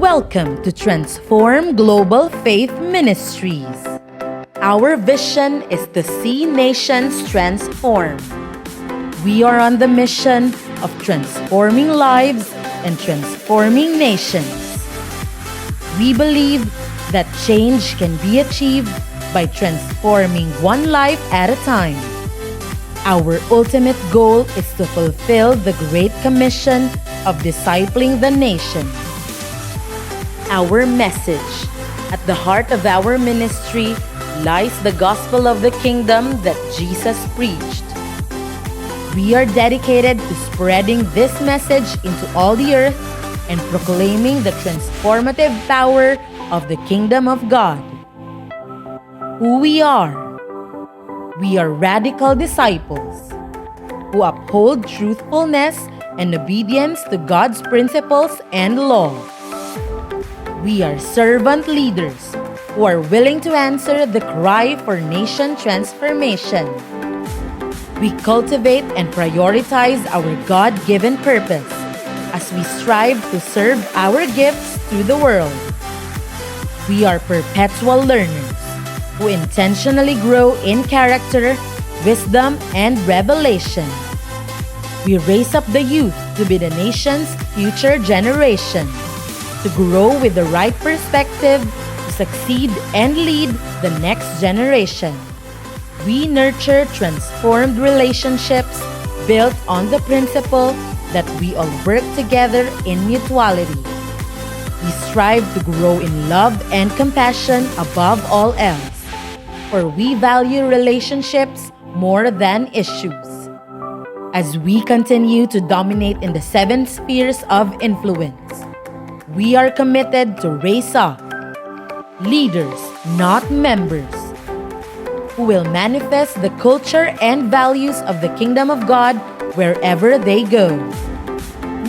Welcome to Transform Global Faith Ministries. Our vision is to see nations transformed. We are on the mission of transforming lives and transforming nations. We believe that change can be achieved by transforming one life at a time. Our ultimate goal is to fulfill the Great Commission of discipling the nations. Our message: at the heart of our ministry lies the gospel of the kingdom that Jesus preached. We are dedicated to spreading this message into all the earth and proclaiming the transformative power of the kingdom of God. Who we are? We are radical disciples who uphold truthfulness and obedience to God's principles and law. We are servant leaders who are willing to answer the cry for nation transformation. We cultivate and prioritize our God-given purpose as we strive to serve our gifts to the world. We are perpetual learners who intentionally grow in character, wisdom, and revelation. We raise up the youth to be the nation's future generation, to grow with the right perspective, to succeed and lead the next generation. We nurture transformed relationships built on the principle that we all work together in mutuality. We strive to grow in love and compassion above all else, for we value relationships more than issues. As we continue to dominate in the 7 spheres of influence, we are committed to raise up leaders, not members, who will manifest the culture and values of the kingdom of God wherever they go.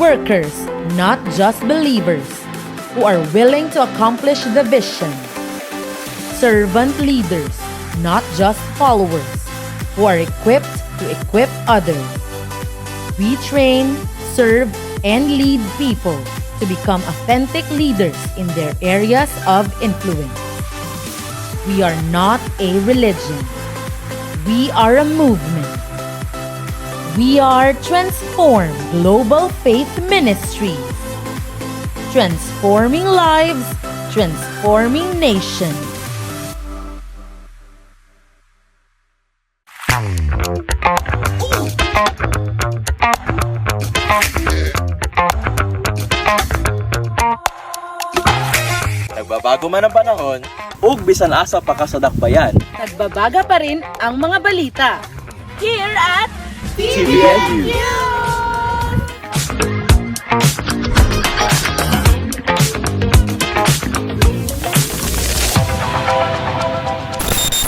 Workers, not just believers, who are willing to accomplish the vision. Servant leaders, not just followers, who are equipped to equip others. We train, serve, and lead people to become authentic leaders in their areas of influence. We are not a religion. We are a movement. We are Transform Global Faith Ministries. Transforming lives, transforming nations. Nagbabago man ang panahon, ug bisan asa pa ka sa dakbayan. Nagbabaga pa rin ang mga balita. Here at TBN News.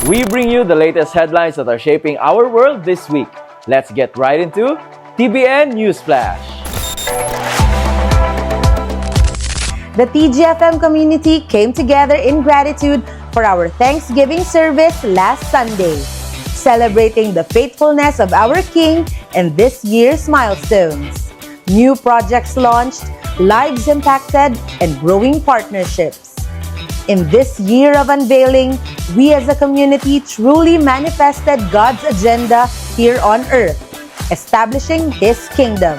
We bring you the latest headlines that are shaping our world this week. Let's get right into TBN News Flash. The TGFM community came together in gratitude for our Thanksgiving service last Sunday, celebrating the faithfulness of our King and this year's milestones. New projects launched, lives impacted, and growing partnerships. In this year of unveiling, we as a community truly manifested God's agenda here on earth, establishing His kingdom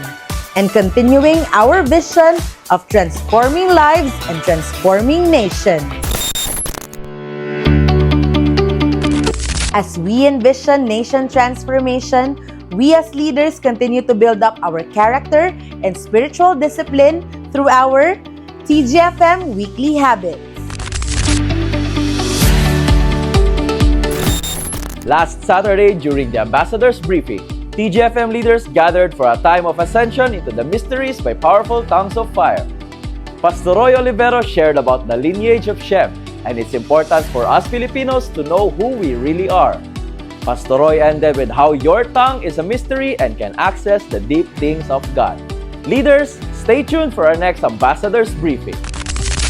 and continuing our vision of transforming lives and transforming nations. As we envision nation transformation, we as leaders continue to build up our character and spiritual discipline through our TGFM Weekly Habits. Last Saturday, during the Ambassador's Briefing, TGFM leaders gathered for a time of ascension into the mysteries by powerful tongues of fire. Pastor Roy Olivero shared about the lineage of Shem and its importance for us Filipinos to know who we really are. Pastor Roy ended with how your tongue is a mystery and can access the deep things of God. Leaders, stay tuned for our next Ambassador's Briefing.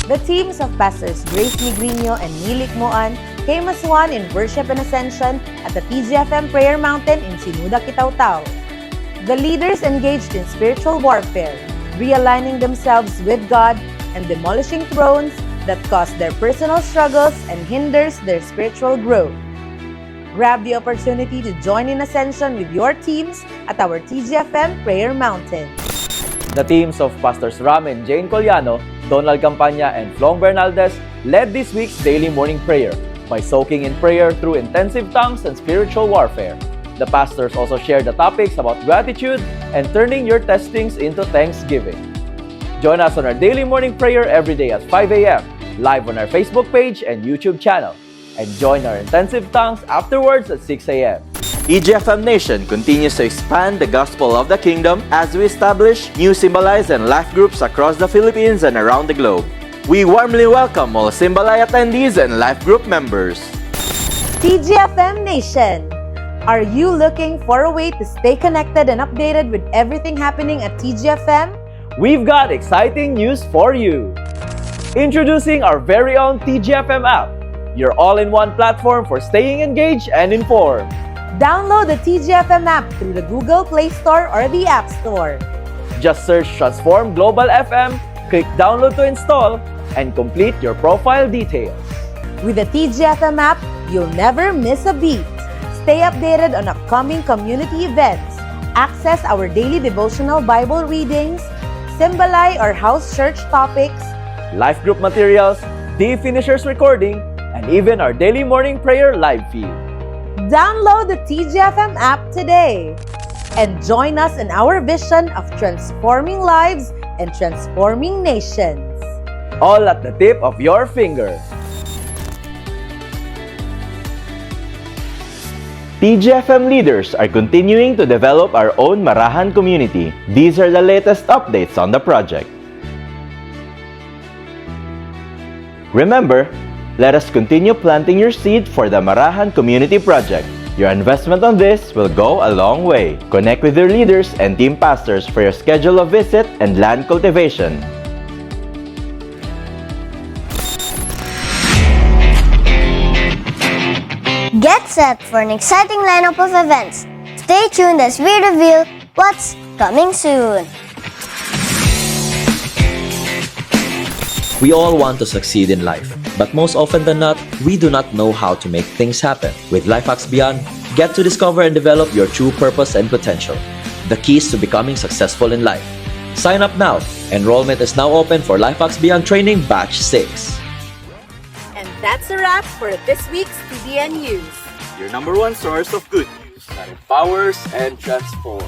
The teams of Pastors Grace Migrino and Nilik Moan came as one in worship and ascension at the TGFM Prayer Mountain in Sinuda, Kitaw-Taw. The leaders engaged in spiritual warfare, realigning themselves with God and demolishing thrones that cause their personal struggles and hinders their spiritual growth. Grab the opportunity to join in Ascension with your teams at our TGFM Prayer Mountain. The teams of Pastors Ram and Jane Coliano, Donald Campana, and Flong Bernaldez led this week's daily morning prayer by soaking in prayer through intensive tongues and spiritual warfare. The pastors also shared the topics about gratitude and turning your testings into thanksgiving. Join us on our daily morning prayer every day at 5 a.m. live on our Facebook page and YouTube channel. And join our intensive tongues afterwards at 6 a.m. TGFM Nation continues to expand the gospel of the kingdom as we establish new Symbolize and life groups across the Philippines and around the globe. We warmly welcome all Symbolize attendees and life group members. TGFM Nation, are you looking for a way to stay connected and updated with everything happening at TGFM? We've got exciting news for you! Introducing our very own TGFM app, your all-in-one platform for staying engaged and informed. Download the TGFM app through the Google Play Store or the App Store. Just search Transform Global FM, click download to install, and complete your profile details. With the TGFM app, you'll never miss a beat. Stay updated on upcoming community events. Access our daily devotional Bible readings, Symbolize or house church topics, Life group materials, the finishers recording, and even our daily morning prayer live feed. Download the TGFM app today and join us in our vision of transforming lives and transforming nations. All at the tip of your finger. TGFM leaders are continuing to develop our own Marahan community. These are the latest updates on the project. Remember, let us continue planting your seed for the Marahan Community Project. Your investment on this will go a long way. Connect with your leaders and team pastors for your schedule of visit and land cultivation. Get set for an exciting lineup of events. Stay tuned as we reveal what's coming soon. We all want to succeed in life, but most often than not, we do not know how to make things happen. With LifeHacks Beyond, get to discover and develop your true purpose and potential. The keys to becoming successful in life. Sign up now. Enrollment is now open for LifeHacks Beyond Training Batch 6. And that's a wrap for this week's TBN News. Your number one source of good news that empowers and transforms.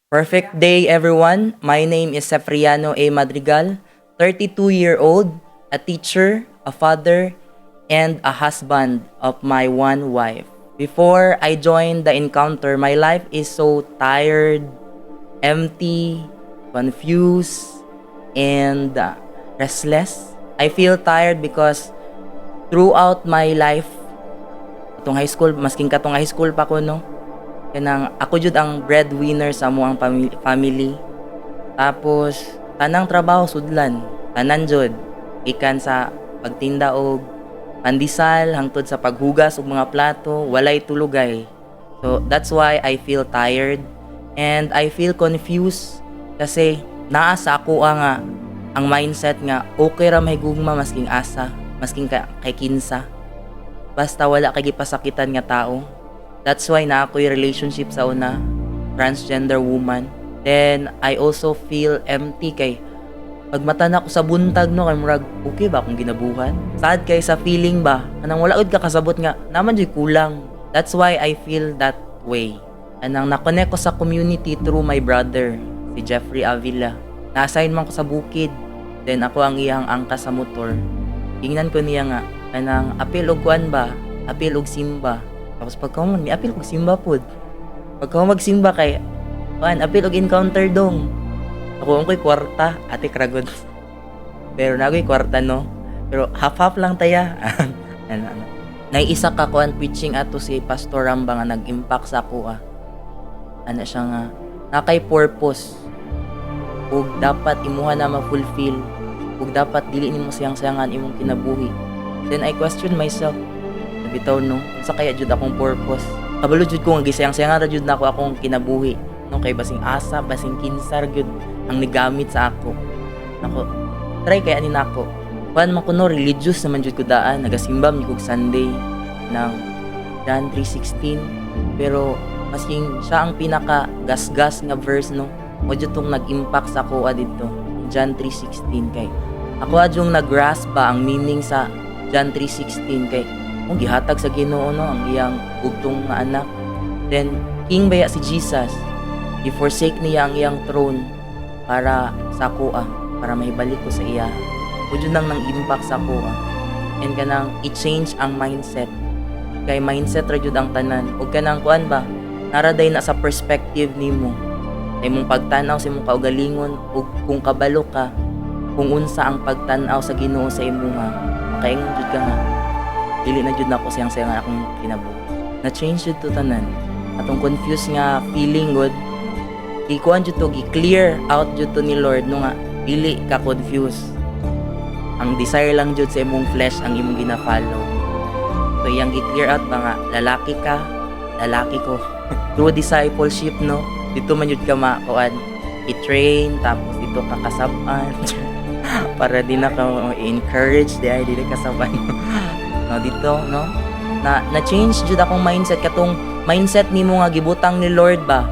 Perfect day, everyone. My name is Sefriano A. Madrigal, 32-year-old, a teacher, a father, and a husband of my one wife. Before I joined the encounter, my life is so tired, empty, confused, and restless. I feel tired because throughout my life, katong high school, masking katong high school pa ko, no? Kanang ako jud ang breadwinner sa amuang family. Tapos tanang trabaho sudlan, tanan jud ikan sa pagtinda og pandesal hangtod sa paghugas og mga plato, walay tulugay. So that's why I feel tired and I feel confused kasi naa sa ako nga ang mindset nga okay ra may gugma masking asa, masking kay kinsa. Basta wala kay gipasakitan nga tao. That's why na ako yung relationship sa una, transgender woman. Then, I also feel empty kay pag mata ko sa buntag, no, kay murag, okay ba akong ginabuhan? Sad kay sa feeling ba, anang wala ud ka kasabot nga, naman dyan kulang. That's why I feel that way. Anang nakonect ko sa community through my brother, si Jeffrey Avila. Na-assign man ko sa bukid, then ako ang iyang angkas sa motor. Tingnan ko niya nga, anang apil og kuan ba, apil og simba. Tapos pagka mo, apil kong simba po. Pagka mo magsimba kay, apil og encounter dong. Ako ang ko'y kwarta, ate kragod. Pero na ko'y kwarta, no? Pero half-half lang taya. Naiisa ka ko ang preaching ato si Pastor Ramba nga nag-impact sa ako. Ano siya nga, nakay purpose. Ug dapat imuha na ma-fulfill. Ug dapat dili nimo sayang-sayangan imong kinabuhi. Then I question myself, bitaw no, sa kaya jud akong purpose. Kabalo jud ko nga gisayang-sayang ra jud nako akong kinabuhi. No, kay basing asa, basing kinsar jud ang nigamit sa ako. Nako, try kaya ni nako. Kuan man kuno religious naman jud ko daan, nagasimbam ni kog Sunday ng John 3:16. Pero masing siya ang pinaka gasgas nga verse no. Mo jud tong nag-impact sa ako dito. John 3:16 kay ako adjong nag-grasp ba ang meaning sa John 3:16 kay kung gihatag sa Ginoo no ang iyang bugtong nga anak. Then king baya si Jesus. I-forsake niya ang iyang throne para sa kuha, para mahibalik ko sa iya. Kudyo nang impact sa kuha. And kanang i-change ang mindset. Kay mindset ra jud ang tanan. Ug kanang kuan ba, naraday na sa perspective nimo. Sa imong pagtanaw sa imong kaugalingon ug kung kabalo ka, kung unsa ang pagtanaw sa Ginoo sa imong makaingon jud ka nga. Dili na jud nako sayang-sayang akong kinabuhi. Na change jud to tanan. Atong confused nga feeling god ikuan jud to gi-clear out jud to ni Lord no nga dili ka confused. Ang desire lang jud sa imong flesh ang imong gina-follow. So iyang gi-clear out ba nga lalaki ka, lalaki ko. Through discipleship no, dito man jud ka makuan i-train tapos dito ka kasaban para di na ka encourage di ay dili kasaban. No dito no na change jud akong mindset katong mindset nimo nga gibutang ni Lord ba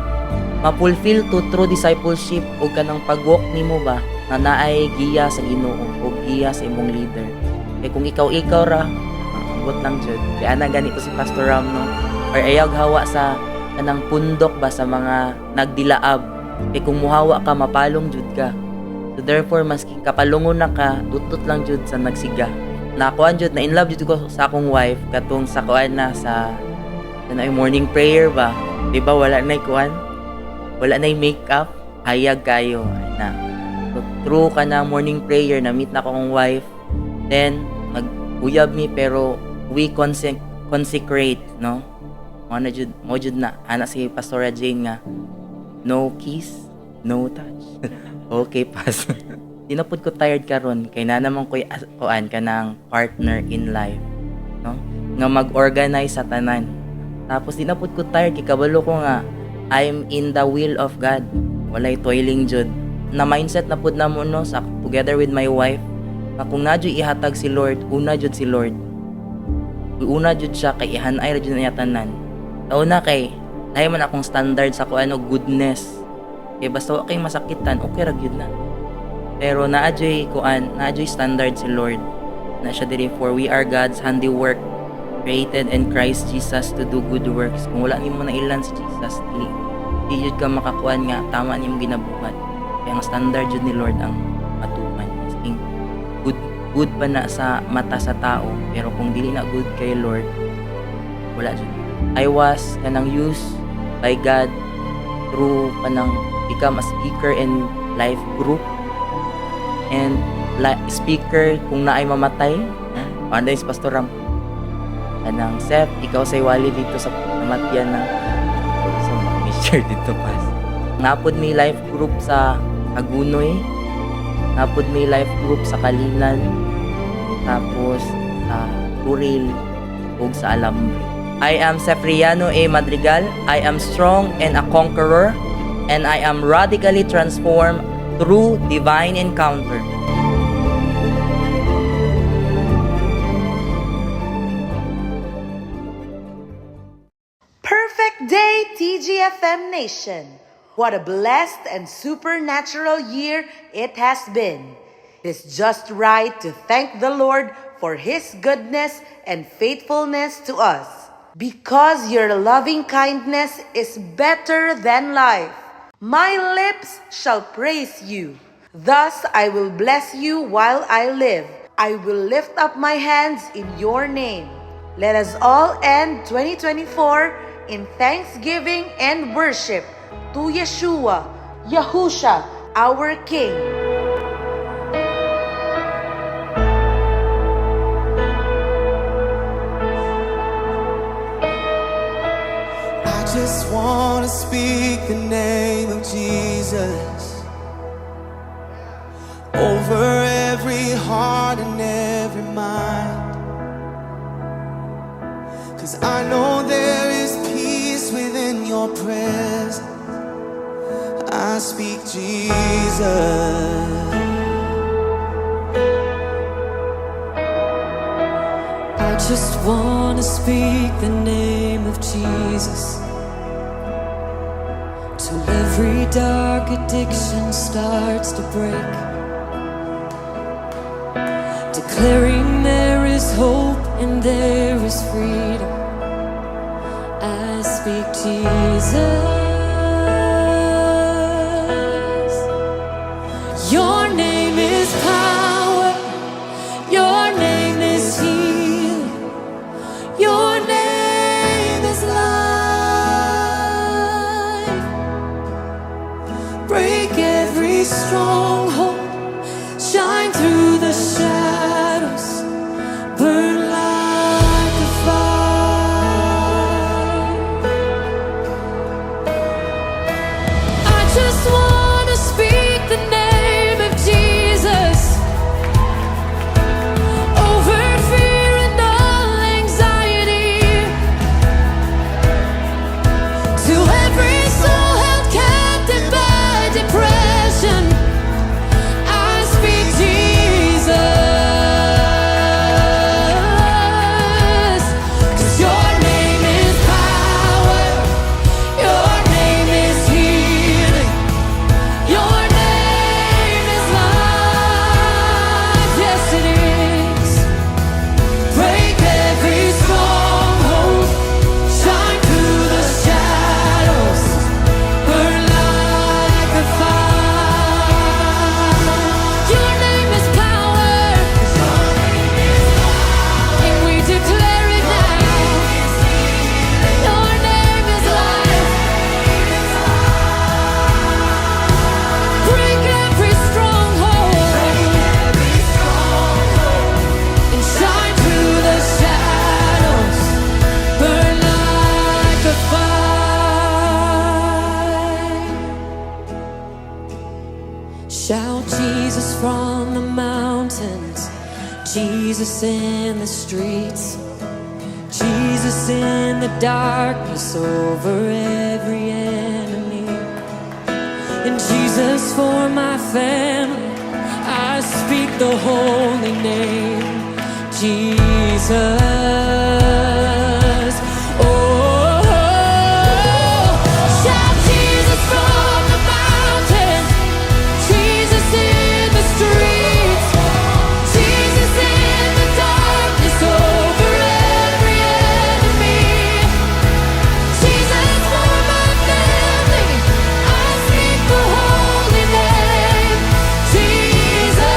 ma-fulfill to true discipleship o kanang pag-walk nimo ba na naay giya sa Ginoo o giya sa imong leader. Kay kung ikaw ra ambot lang jud. Kaya ana ganito si Pastor Ram no or ayag hawa sa kanang pundok ba sa mga nagdilaab. Kay kung muhawa ka mapalong jud ka. So therefore maski kapalungon na ka tutot lang jud sa nagsiga. Nakuan jud na in love jud ko sa akong wife katong sa kuan na sa morning prayer ba. Di ba wala na kuan? Wala na yung makeup, hayag kayo na. So, true ka na morning prayer, na-meet na akong wife. Then, mag-uyab mi pero we consecrate, no? Mo jud na, anak si Pastora Jane nga, no kiss, no touch. Okay, pas. Di na pud ko tired karon kay na naman ko'y kuan ka ng partner in life, no? Nga mag-organize sa tanan. Tapos di na pud ko tired kay kabalo ko nga, I'm in the will of God. Walay toiling jud. Na mindset na pud namo no sa together with my wife. Na kung nadyo ihatag si Lord, una jud si Lord. Una jud siya kay ihanay ra jud niya tanan. Tauna kay lahi man akong standard sa kuano goodness. Kay basta wa kay masakitan, okay ra gyud na. Pero naadyoy kuan, naadyoy standard si Lord. Na siya diri for we are God's handiwork, created in Christ Jesus to do good works. Kung wala nimo na ilan si Jesus, di jud ka makakuan nga tama nimo ginabuhat. Kaya ang standard jud ni Lord ang atuman. Masking good pa na sa mata sa tao, pero kung dili na good kay Lord, wala jud. I was kanang used by God through kanang become a speaker in life group and speaker kung naay mamatay. Anday si Pastor Ram kanang Seth, ikaw say wali dito sa namatyan na so share dito pas. Napod may life group sa Agunoy, napod may life group sa Kalinan, tapos sa Turil ug sa Alambre. I am Sefriano A. Madrigal. I am strong and a conqueror, and I am radically transformed through divine encounter. Perfect day, TGFM Nation. What a blessed and supernatural year it has been. It's just right to thank the Lord for His goodness and faithfulness to us. Because your loving kindness is better than life. My lips shall praise you. Thus I will bless you while I live. I will lift up my hands in your name. Let us all end 2024 in thanksgiving and worship to Yeshua, Yahusha, our King. I just want to speak the name of Jesus over every heart and every mind. 'cause I know there is peace within your presence. I speak Jesus. I just wanna speak the name of Jesus till every dark addiction starts to break, declaring there is hope and there is freedom. I speak Jesus. Your name is power, your name is healing, your name is life. Break every stronghold, shine through the shadows, burn like a fire. I just wanna speak the name of Jesus over fear and all anxiety, to every soul held captive by depression. I speak Jesus, 'cause your name is power, your name is healing, your name is life. Yes, it is. Break every stronghold, shine through the shadows, burn like a fire. Your name is power, and we declare it now. Your name is life. Break every stronghold and shine through the shadows, burn like a fire. Shout Jesus from the mountains, Jesus in the streets, Jesus in the darkness over every enemy. And Jesus for my family, I speak the holy name, Jesus. Oh, shout Jesus from the mountains, Jesus in the streets, Jesus in the darkness over every enemy. Jesus for my family, I speak the holy name, Jesus.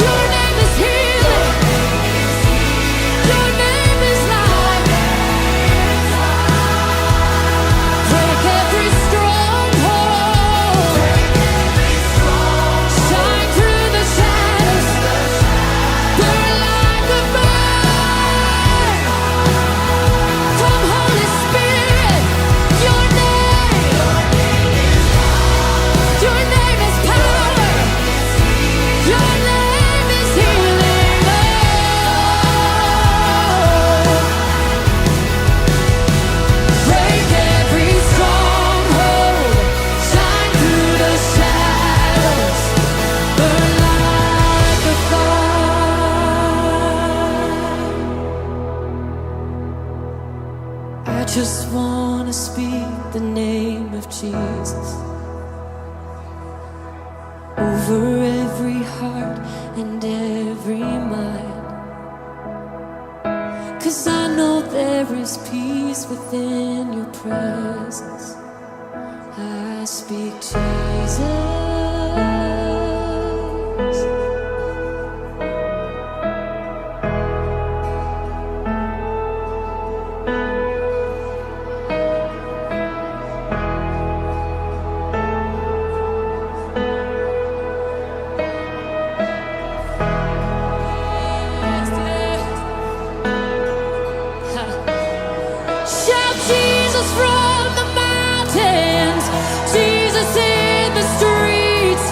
Your name is healing, your name is life. Break every stronghold, shine through the shadows, burn like a fire. Come, Holy Spirit, your name is power, your name is healing. Oh, break every stronghold, shine through the shadows, burn like a fire. I just wanna speak the name of Jesus over every heart and every mind, 'cause I know there is peace within your presence. I speak Jesus. Shout Jesus from the mountains, Jesus in the streets,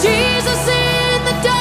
Jesus in the dark.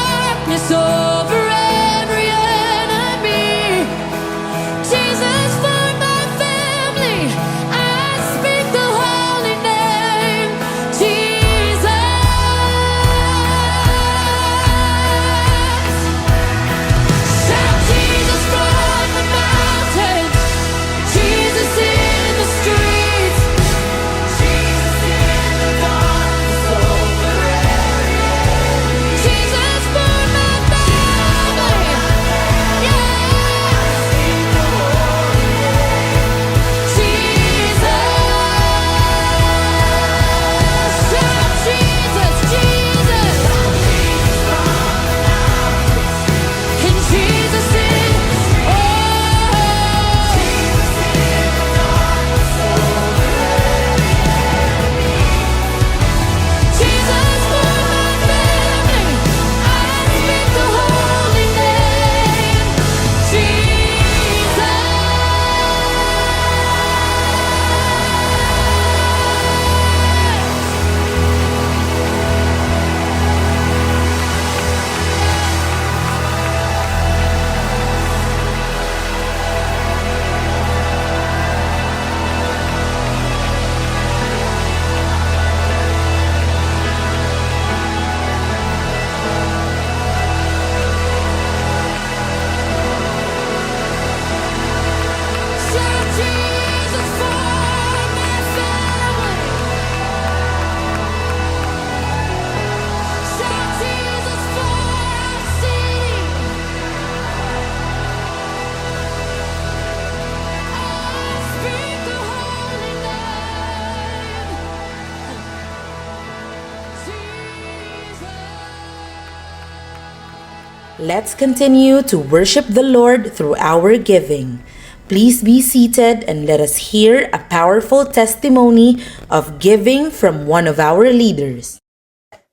Let's continue to worship the Lord through our giving. Please be seated and let us hear a powerful testimony of giving from one of our leaders.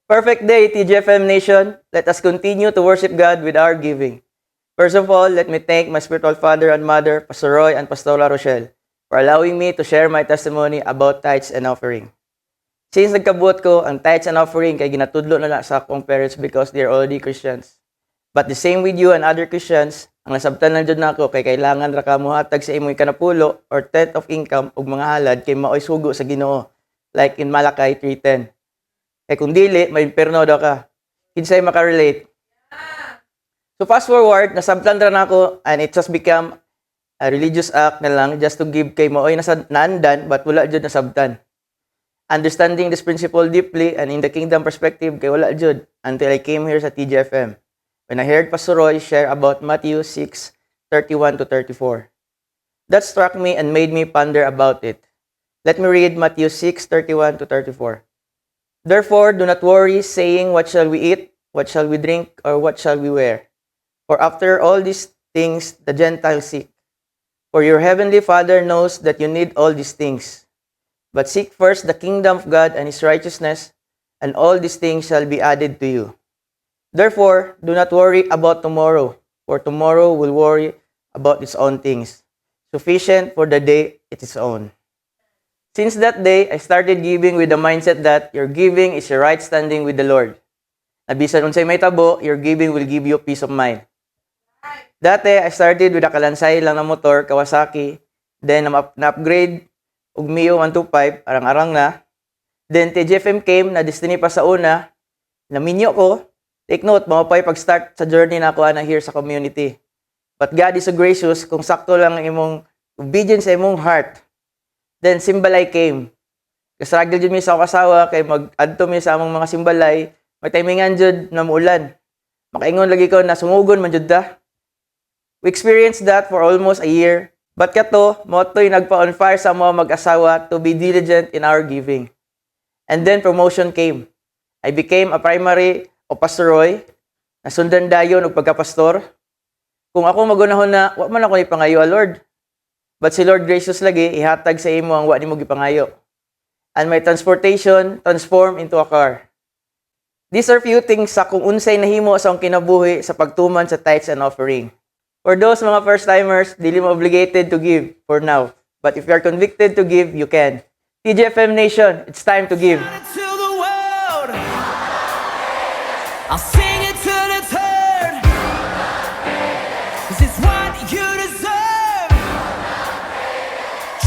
Perfect day, TGFM Nation. Let us continue to worship God with our giving. First of all, let me thank my spiritual father and mother, Pastor Roy and Pastora Rochelle, for allowing me to share my testimony about tithes and offering. Since nagkabuot ko, ang tithes and offering kay ginatudlo na sa akong parents because they are already Christians. But the same with you and other Christians, ang nasabtan lang dyan nako kay kailangan ra ka mohatag sa imoy kanapulo or tenth of income ug mga halad kay maoy sugo sa Ginoo, like in Malakay 3:10. Kay kung dili, may imperno daw ka. Kinsay makarelate. So fast forward, nasabtan ra nako and it just become a religious act na lang just to give kay maoy naandan but wala jud nasabtan. Understanding this principle deeply and in the kingdom perspective kay wala jud until I came here sa TGFM. When I heard Pastor Roy share about Matthew 6:31-34. That struck me and made me ponder about it. Let me read Matthew 6:31-34. Therefore, do not worry, saying, what shall we eat, what shall we drink, or what shall we wear? For after all these things the Gentiles seek. For your heavenly Father knows that you need all these things. But seek first the kingdom of God and His righteousness, and all these things shall be added to you. Therefore, do not worry about tomorrow, for tomorrow will worry about its own things. Sufficient for the day it is own. Since that day, I started giving with the mindset that your giving is your right standing with the Lord. Nabisan unsay may tabo, your giving will give you peace of mind. Dati, I started with a kalansay lang na motor, Kawasaki. Then, na-upgrade, ug Mio 125, arang-arang na. Then, TGFM came, na destiny pa sa una. Naminyo ko. Take note, mapapay pag-start sa journey na ako na here sa community. But God is so gracious kung sakto lang ang imong obedience sa imong heart. Then, simbalay came. Kasragil dyan mi sa kasawa, kay mag-adto mi sa among mga simbalay. May timingan dyan na muulan. Makaingon lagi ko na sungugon man dyan da. We experienced that for almost a year. But kato, moto'y nagpa-on fire sa mga mag-asawa to be diligent in our giving. And then promotion came. I became a primary o Pastor Roy, nasundan dayon og pagkapastor. Kung ako magunahon na, wa man ako ipangayo, Lord. But si Lord gracious lagi, ihatag sa imo ang wa nimo gipangayo. And my transportation transform into a car. These are few things sa kung unsay nahimo sa akong kinabuhi sa pagtuman sa tithes and offering. For those mga first-timers, dili mo obligated to give for now. But if you are convicted to give, you can. TGFM Nation, it's time to give. I'll sing it till it's heard, 'cause it's what you deserve.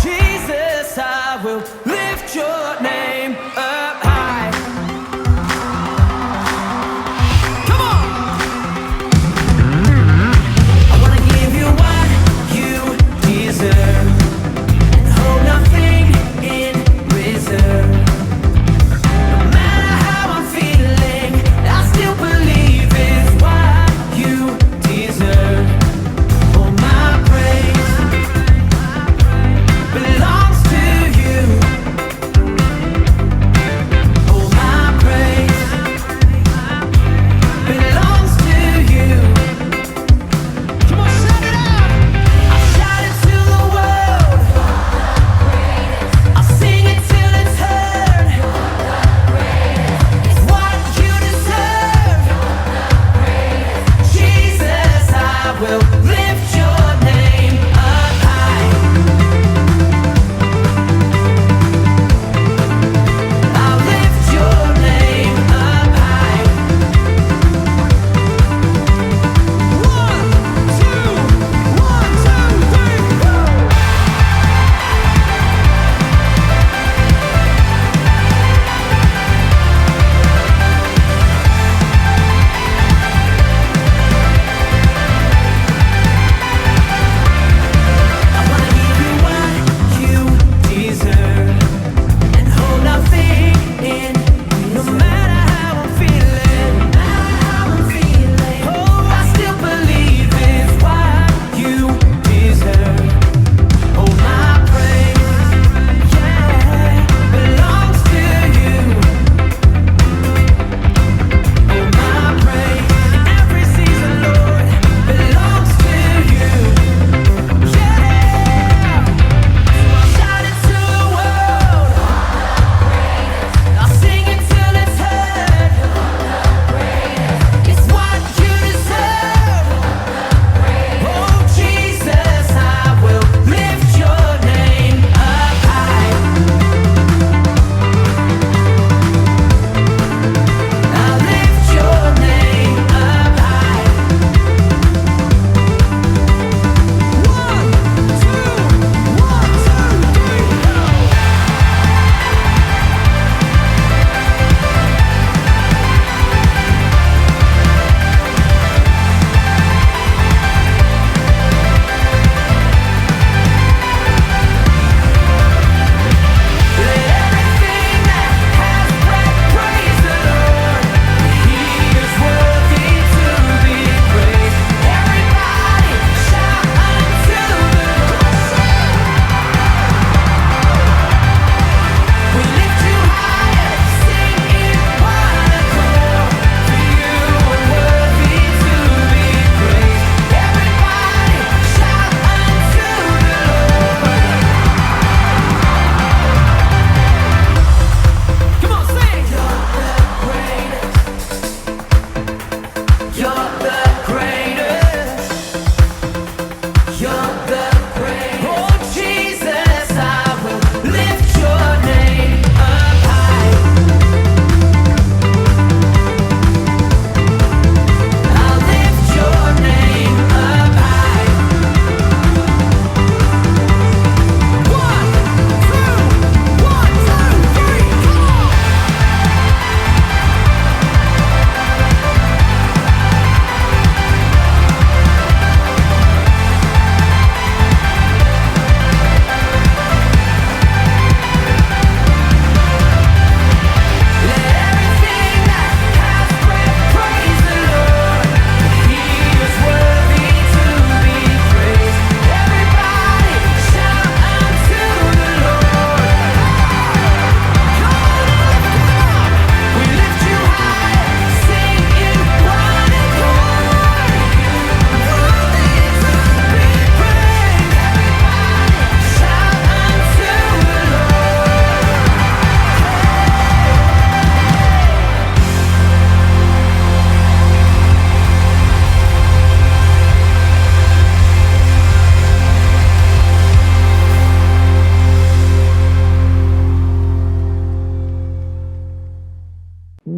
Jesus, I will lift your name up high. Come on! I wanna give you what you deserve and hold nothing in reserve.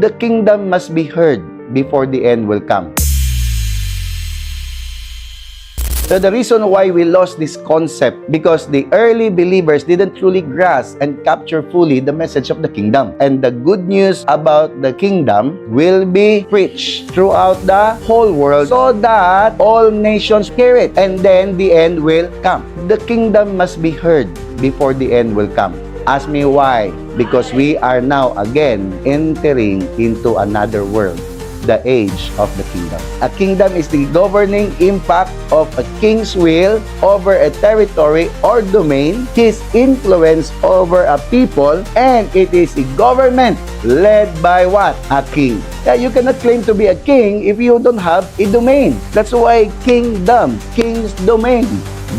The kingdom must be heard before the end will come. So the reason why we lost this concept, because the early believers didn't truly grasp and capture fully the message of the kingdom. And the good news about the kingdom will be preached throughout the whole world so that all nations hear it, and then the end will come. The kingdom must be heard before the end will come. Ask me why? Because we are now again entering into another world, the age of the kingdom. A kingdom is the governing impact of a king's will over a territory or domain, his influence over a people, and it is a government led by what? A king. Yeah, you cannot claim to be a king if you don't have a domain. That's why kingdom, king's domain.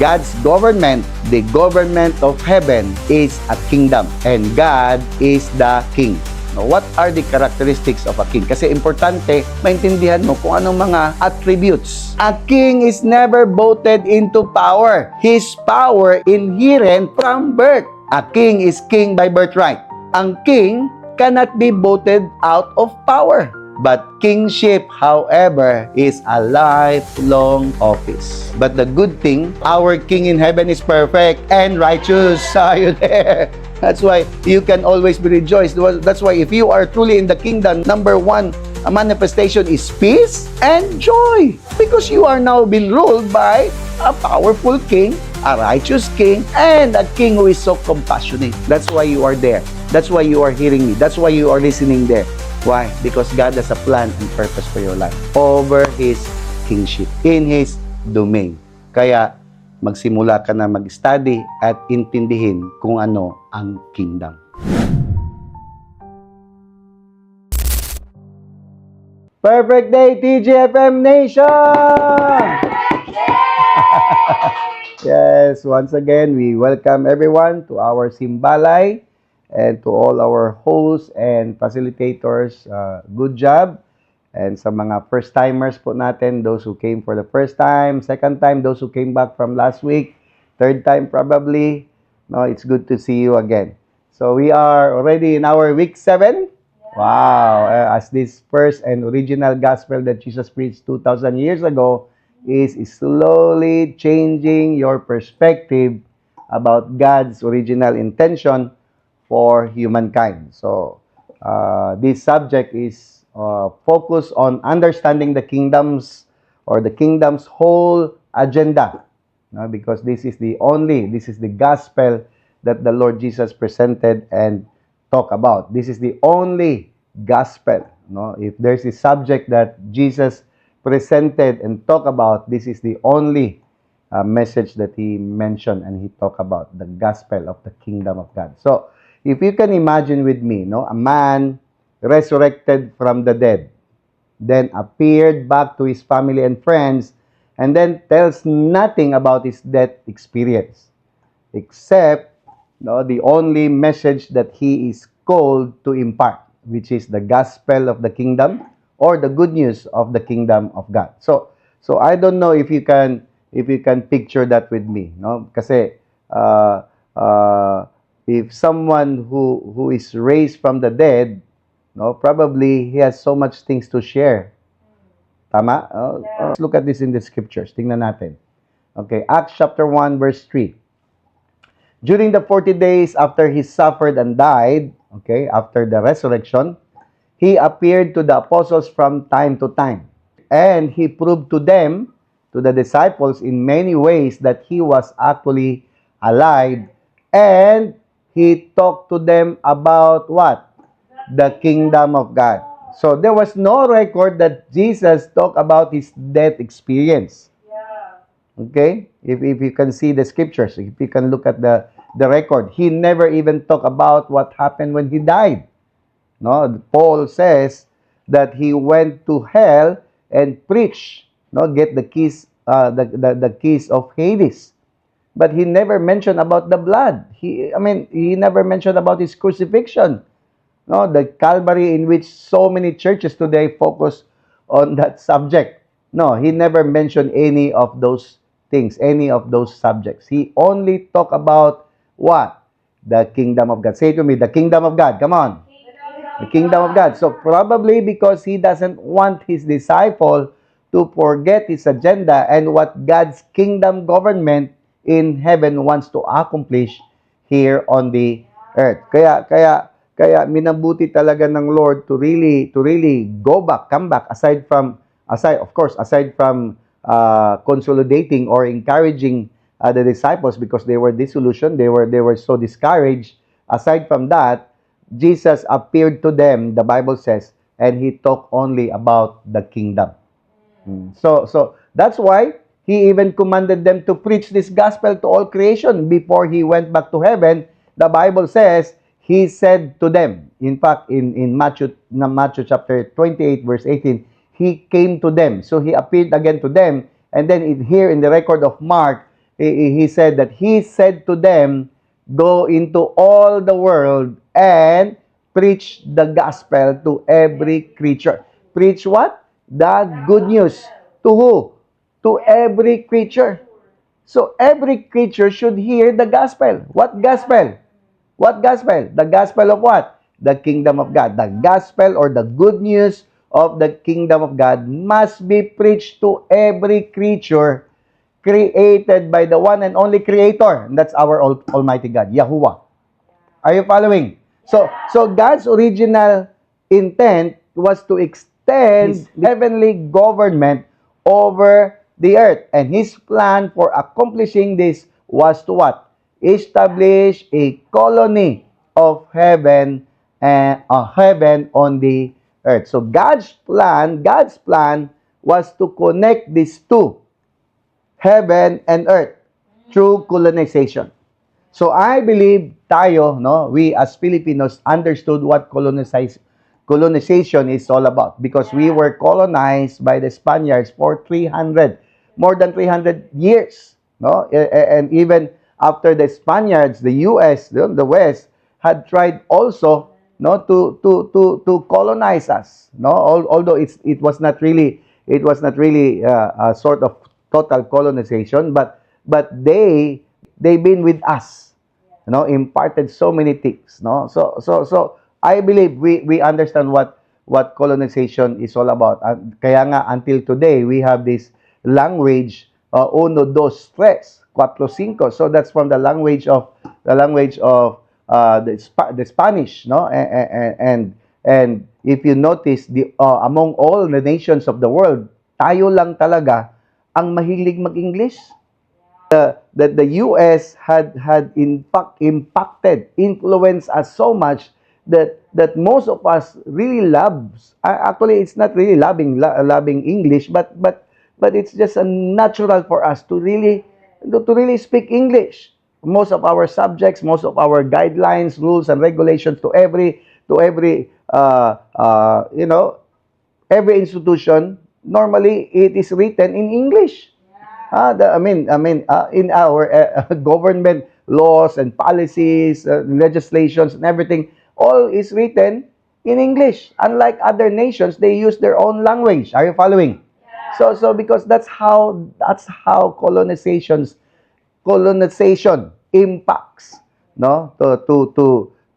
God's government, the government of heaven, is a kingdom, and God is the king. Now, what are the characteristics of a king? Kasi importante, maintindihan mo kung anong mga attributes. A king is never voted into power. His power inherent from birth. A king is king by birthright. Ang king cannot be voted out of power. But kingship, however, is a lifelong office. But the good thing, our King in heaven is perfect and righteous. Are you there? That's why you can always be rejoiced. That's why if you are truly in the kingdom, number one, a manifestation is peace and joy. Because you are now being ruled by a powerful king, a righteous king, and a king who is so compassionate. That's why you are there. That's why you are hearing me. That's why you are listening there. Why? Because God has a plan and purpose for your life over His kingship, in His domain. Kaya, magsimula ka na mag-study at intindihin kung ano ang kingdom. Perfect day, TGFM Nation! Yes, once again, we welcome everyone to our Simbalay. And to all our hosts and facilitators, good job. And sa mga first-timers po natin, those who came for the first time, second time, those who came back from last week, third time probably, no, it's good to see you again. So we are already in our week 7. Wow! As this first and original gospel that Jesus preached 2,000 years ago is slowly changing your perspective about God's original intention for humankind. So, this subject is focused on understanding the kingdom's or the kingdom's whole agenda. Because this is the gospel that the Lord Jesus presented and talked about. This is the only gospel. If there's a subject that Jesus presented and talked about, this is the only message that He mentioned and He talked about, the gospel of the kingdom of God. So, if you can imagine with me, a man resurrected from the dead, then appeared back to his family and friends, and then tells nothing about his death experience, except the only message that he is called to impart, which is the gospel of the kingdom or the good news of the kingdom of God. So I don't know if you can picture that with me, kasi if someone who is raised from the dead, probably he has so much things to share. Tama? Let's look at this in the scriptures. Tingnan natin. Okay, Acts chapter 1 verse 3. During the 40 days after he suffered and died, okay, after the resurrection, he appeared to the apostles from time to time. And he proved to them, to the disciples, in many ways that he was actually alive, and he talked to them about what? The kingdom of God. So there was no record that Jesus talked about his death experience. Okay? If you can see the scriptures, if you can look at the record, he never even talked about what happened when he died. Paul says that he went to hell and preached, get the keys, the keys of Hades. But he never mentioned about the blood. He never mentioned about his crucifixion. The Calvary, in which so many churches today focus on that subject. No, he never mentioned any of those things, any of those subjects. He only talked about what? The kingdom of God. Say to me, the kingdom of God. Come on. The kingdom of God. So probably because he doesn't want his disciple to forget his agenda and what God's kingdom government in heaven wants to accomplish here on the earth. Kaya minabuti talaga ng Lord to really come back aside from consolidating or encouraging the disciples because they were disillusioned, they were so discouraged. Aside from that, Jesus appeared to them, the Bible says, and he talked only about the kingdom. So that's why he even commanded them to preach this gospel to all creation before he went back to heaven. The Bible says he said to them, in fact, in Matthew chapter 28, verse 18, he came to them. So he appeared again to them. And then here in the record of Mark, he said that he said to them, go into all the world and preach the gospel to every creature. Preach what? The good news. To who? To every creature. So every creature should hear the gospel. What gospel? What gospel? The gospel of what? The kingdom of God. The gospel or the good news of the kingdom of God must be preached to every creature created by the one and only creator. And that's our Almighty God, Yahuwah. Are you following? So God's original intent was to extend heavenly government over the earth. And his plan for accomplishing this was to what? Establish a colony of heaven and heaven on the earth. So God's plan was to connect these two, heaven and earth, through colonization. So I believe tayo, we as Filipinos understood what colonization is all about because we were colonized by the Spaniards for more than 300 years. And even after the Spaniards, the U.S., the West, had tried also to colonize us. Although it was not really a sort of total colonization, but they've been with us, imparted so many things. So I believe we understand what colonization is all about. Kaya nga until today we have this language uno, dos, tres, cuatro, cinco. So that's from the language of the Spanish, and if you notice among all the nations of the world, tayo lang talaga ang mahilig mag-English. The US had in fact influenced us so much that most of us really loves. Actually, it's not really loving English, but it's just a natural for us to really speak English. Most of our subjects, most of our guidelines, rules, and regulations to every every institution, normally it is written in English. In our government laws and policies, legislations, and everything, all is written in English. Unlike other nations, they use their own language. Are you following? Yeah. So because that's how colonization impacts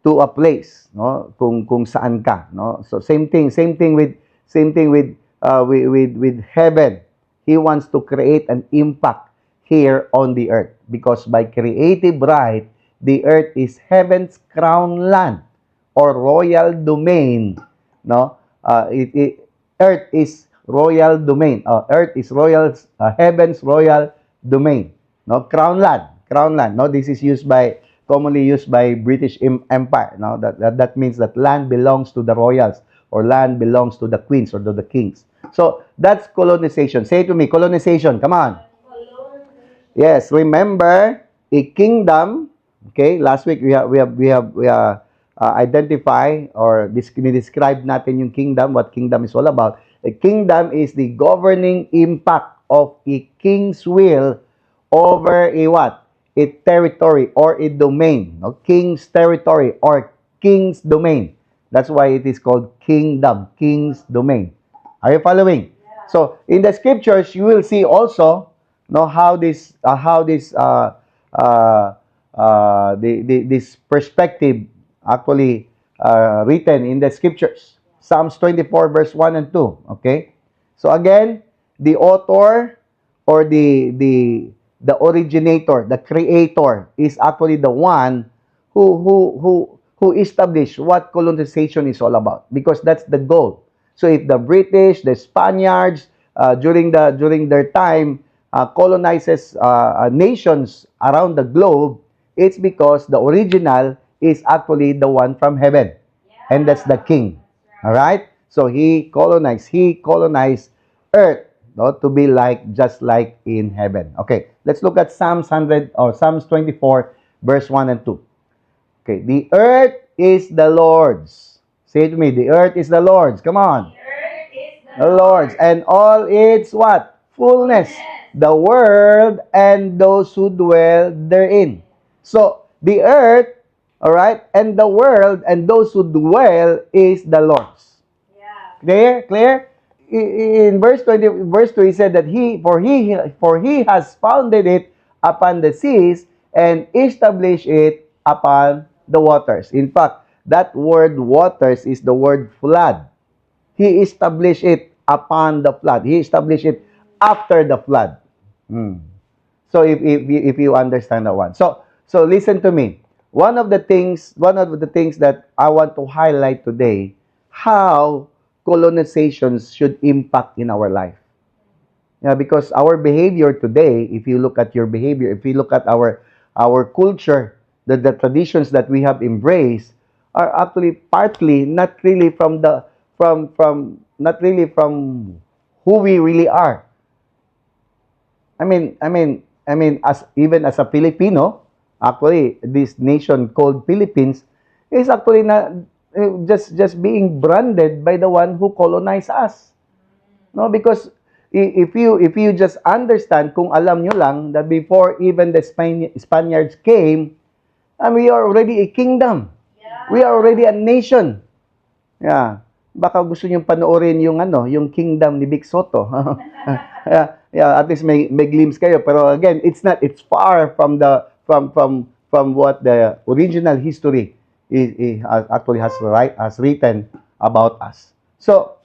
to a place, kung saan ka, so same thing with heaven. He wants to create an impact here on the earth because by creative right, the earth is heaven's crown land or royal domain. Earth is royal domain. Earth is heaven's royal domain. Crown land. This is commonly used by British Empire. That means that land belongs to the royals or land belongs to the queens or to the kings. So that's colonization. Say to me, colonization. Come on. Yes. Remember, a kingdom. Okay. Last week we have identify or describe natin yung kingdom. What kingdom is all about. A kingdom is the governing impact of a king's will over a what? A territory or a domain. King's territory or king's domain. That's why it is called kingdom, king's domain. Are you following? Yeah. So in the scriptures, you will see also how this this perspective actually written in the scriptures. Psalms 24 verse 1 and 2. Okay? So again, the author or the originator, the creator is actually the one who established what colonization is all about, because that's the goal. So if the British, the Spaniards, during their time colonizes nations around the globe, it's because the original is actually the one from heaven, and that's the king. All right. So he colonized earth, no, to be just like in heaven. Okay. Let's look at Psalms 24 verse 1 and 2. Okay, the earth is the Lord's. Say it to me, the earth is the Lord's. Come on. The earth is the Lord's. And all its what? Fullness. The world and those who dwell therein. So, the earth, all right, and the world and those who dwell is the Lord's. Yeah. Clear? In verse 2, he said that for he has founded it upon the seas and established it upon the waters. In fact, that word waters is the word flood. He established it upon the flood. He established it after the flood. So if you understand that one. So listen to me. One of the things that I want to highlight today, how colonizations should impact in our life. Yeah, because our behavior today, if you look at your behavior, if you look at our culture, the traditions that we have embraced are actually partly not really from who we really are. I mean, as a Filipino, actually, this nation called Philippines is actually not just being branded by the one who colonized us. No, because if you just understand, kung alam nyo lang that before even the Spaniards came, we are already a kingdom. Yeah. We are already a nation. Yeah. Baka gusto niyo panoorin yung kingdom ni Vic Soto. Yeah, at least may glimpse kayo. Pero again, it's far from what the original history actually has written about us. So,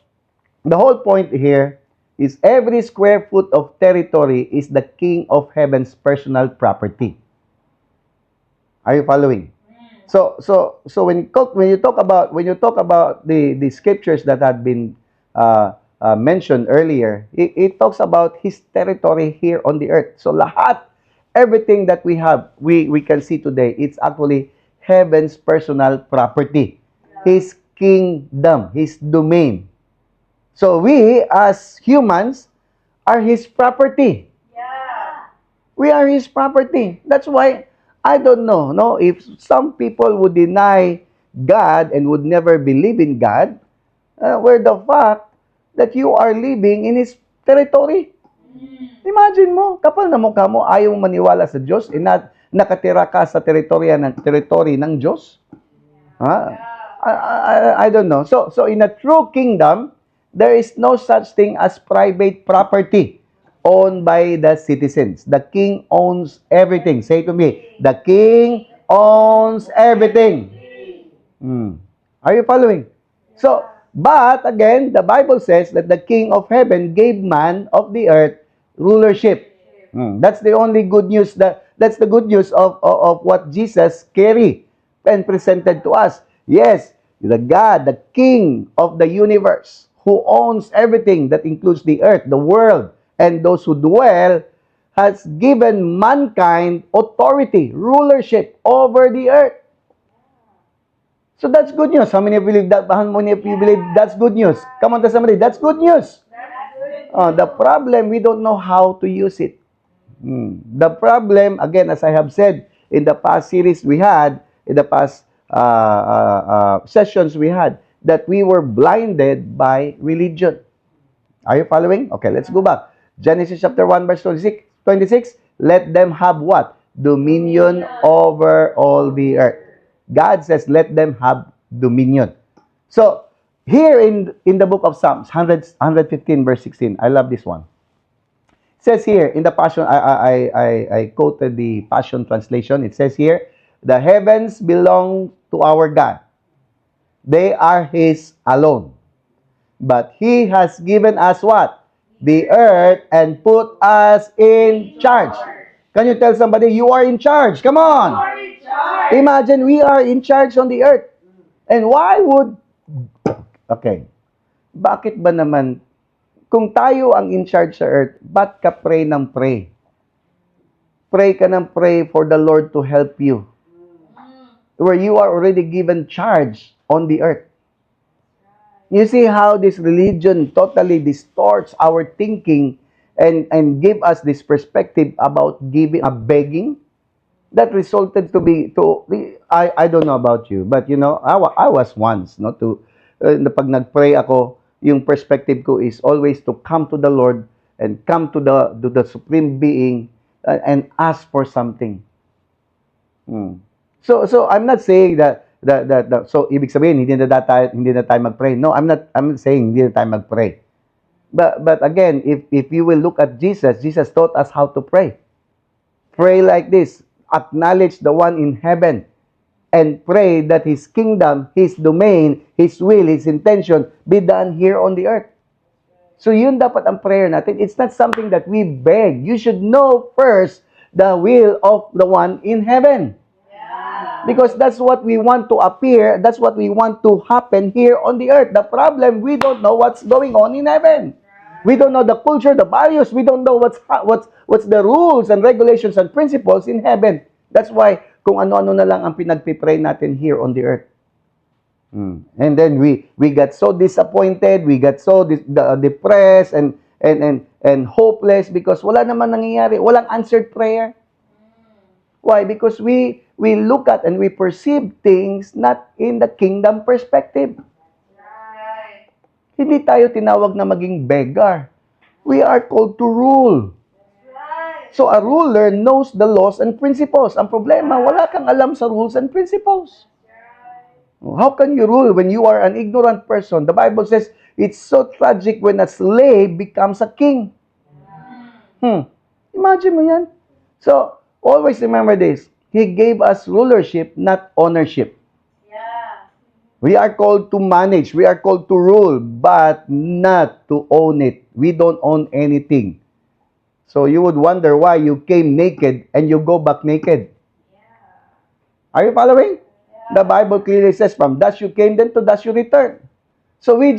the whole point here is every square foot of territory is the King of Heaven's personal property. Are you following? So when you talk about the scriptures that had been mentioned earlier, it talks about His territory here on the earth. So everything that we have, we can see today, it's actually Heaven's personal property, His kingdom, His domain. So we as humans are His property. Yeah. We are His property. That's why I don't know if some people would deny God and would never believe in God, where the fact that you are living in His territory. Imagine mo, kapal na mukha mo, ayaw mo maniwala sa Diyos, nakatira ka sa territory ng Diyos. I don't know. So in a true kingdom, there is no such thing as private property owned by the citizens. The king owns everything. Say to me, the king owns everything. Are you following? So, but again, the Bible says that the King of Heaven gave man of the earth rulership. That's the only good news. That's the good news of what Jesus carried and presented to us. Yes, the God, the King of the universe, who owns everything that includes the earth, the world, and those who dwell, has given mankind authority, rulership over the earth. So that's good news. How many of you believe that? How many of you believe that's good news? Come on, tell somebody, that's good news. The problem, we don't know how to use it. The problem, again, as I have said, in the past series we had, in the past sessions we had, that we were blinded by religion. Are you following? Okay, let's go back. Genesis chapter 1 verse 26. Let them have what? Dominion over all the earth. God says, let them have dominion. So, here in the book of Psalms, 115 verse 16, I love this one. It says here, in the Passion, I quoted the Passion translation. It says here, the heavens belong to our God, They are His alone. But He has given us what? The earth and put us in charge. Can you tell somebody, you are in charge? Come on. Imagine we are in charge on the earth. And why would... Okay. Bakit ba naman, kung tayo ang in charge sa earth, ba't ka pray ng pray? Pray ka ng pray for the Lord to help you. Where you are already given charge on the earth. You see how this religion totally distorts our thinking and give us this perspective about giving, begging? That resulted to be, I don't know about you, but you know, I was once, no, pag nagpray ako, yung perspective ko is always to come to the Lord and come to the Supreme Being and ask for something. So I'm not saying that so ibig sabihin hindi na tayo mag-pray. No, I'm not saying hindi na tayo mag-pray. But again, if you will look at Jesus taught us how to pray. Pray like this, acknowledge the one in heaven and pray that His kingdom, His domain, His will, His intention be done here on the earth. So yun dapat ang prayer natin. It's not something that we beg. You should know first the will of the one in heaven. Because that's what we want to appear, that's what we want to happen here on the earth. The problem, we don't know what's going on in heaven. We don't know the culture, the values, we don't know what's the rules and regulations and principles in heaven. That's why kung ano-ano na lang ang pinagpipray natin here on the earth. And then we got so disappointed, we got so depressed and hopeless because wala naman nangyayari, walang answered prayer. Why? Because we look at and we perceive things not in the kingdom perspective. Right. Hindi tayo tinawag na maging beggar. We are called to rule. Right. So a ruler knows the laws and principles. Ang problema, wala kang alam sa rules and principles. Right. How can you rule when you are an ignorant person? The Bible says it's so tragic when a slave becomes a king. Imagine mo yan. So, always remember this. He gave us rulership, not ownership. Yeah. We are called to manage. We are called to rule, but not to own it. We don't own anything. So you would wonder why you came naked and you go back naked. Yeah. Are you following? Yeah. The Bible clearly says, from dust you came, then to dust you return. So we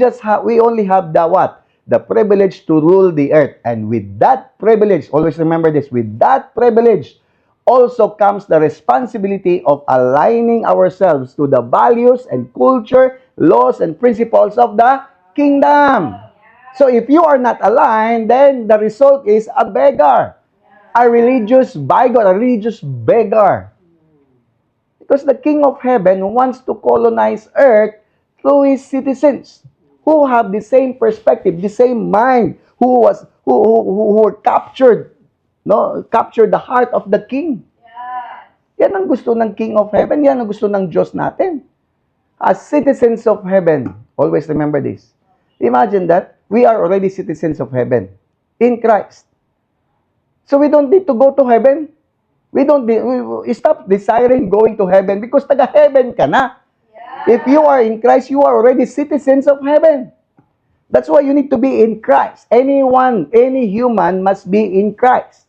only have the what? The privilege to rule the earth. And with that privilege, always remember this, with that privilege, also comes the responsibility of aligning ourselves to the values and culture, laws and principles of the kingdom. So if you are not aligned, then the result is a beggar, a religious bygone, a religious beggar. Because the King of Heaven wants to colonize earth through His citizens who have the same perspective, the same mind, who were captured. No, capture the heart of the king. Yeah. Yan ang gusto ng King of Heaven. Yan ang gusto ng Diyos natin. As citizens of heaven, always remember this. Imagine that we are already citizens of heaven in Christ. So we don't need to go to heaven. We stop desiring going to heaven because taga-heaven ka na. Yeah. If you are in Christ, you are already citizens of heaven. That's why you need to be in Christ. Any human must be in Christ.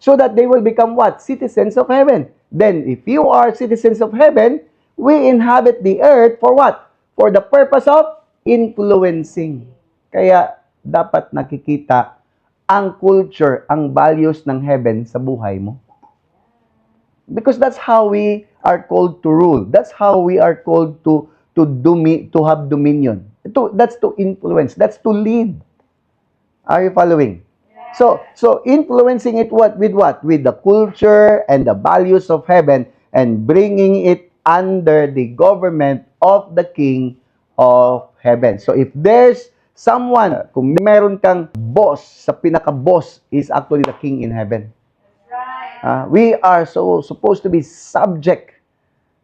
So that they will become what? Citizens of heaven. Then, if you are citizens of heaven, we inhabit the earth for what? For the purpose of influencing. Kaya, dapat nakikita ang culture, ang values ng heaven sa buhay mo. Because that's how we are called to rule. That's how we are called to have dominion. That's to influence. That's to lead. Are you following? So influencing it with what? With the culture and the values of heaven and bringing it under the government of the King of Heaven. So if there's someone, kung meron kang boss, sa pinaka-boss is actually the King in Heaven. We are supposed to be subject,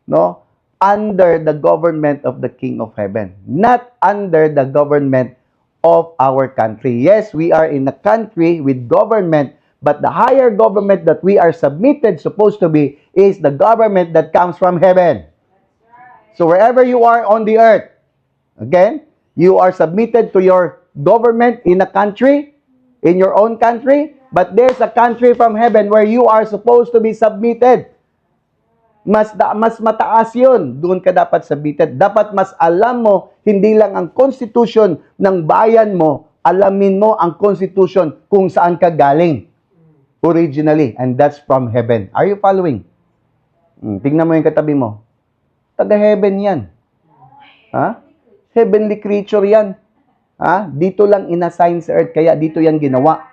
no, under the government of the King of Heaven, not under the government of our country. Yes, we are in a country with government, but the higher government that we are supposed to be, is the government that comes from heaven. So wherever you are on the earth, again, you are submitted to your government in a country, in your own country, but there's a country from heaven where you are supposed to be submitted. Mas mataas yun. Doon ka dapat submitted. Dapat mas alam mo, hindi lang ang constitution ng bayan mo, alamin mo ang constitution kung saan ka galing. Originally. And that's from heaven. Are you following? Tingnan mo yung katabi mo. Taga-heaven yan. Ha? Heavenly creature yan. Ha? Dito lang inassign sa earth, kaya dito yan ginawa.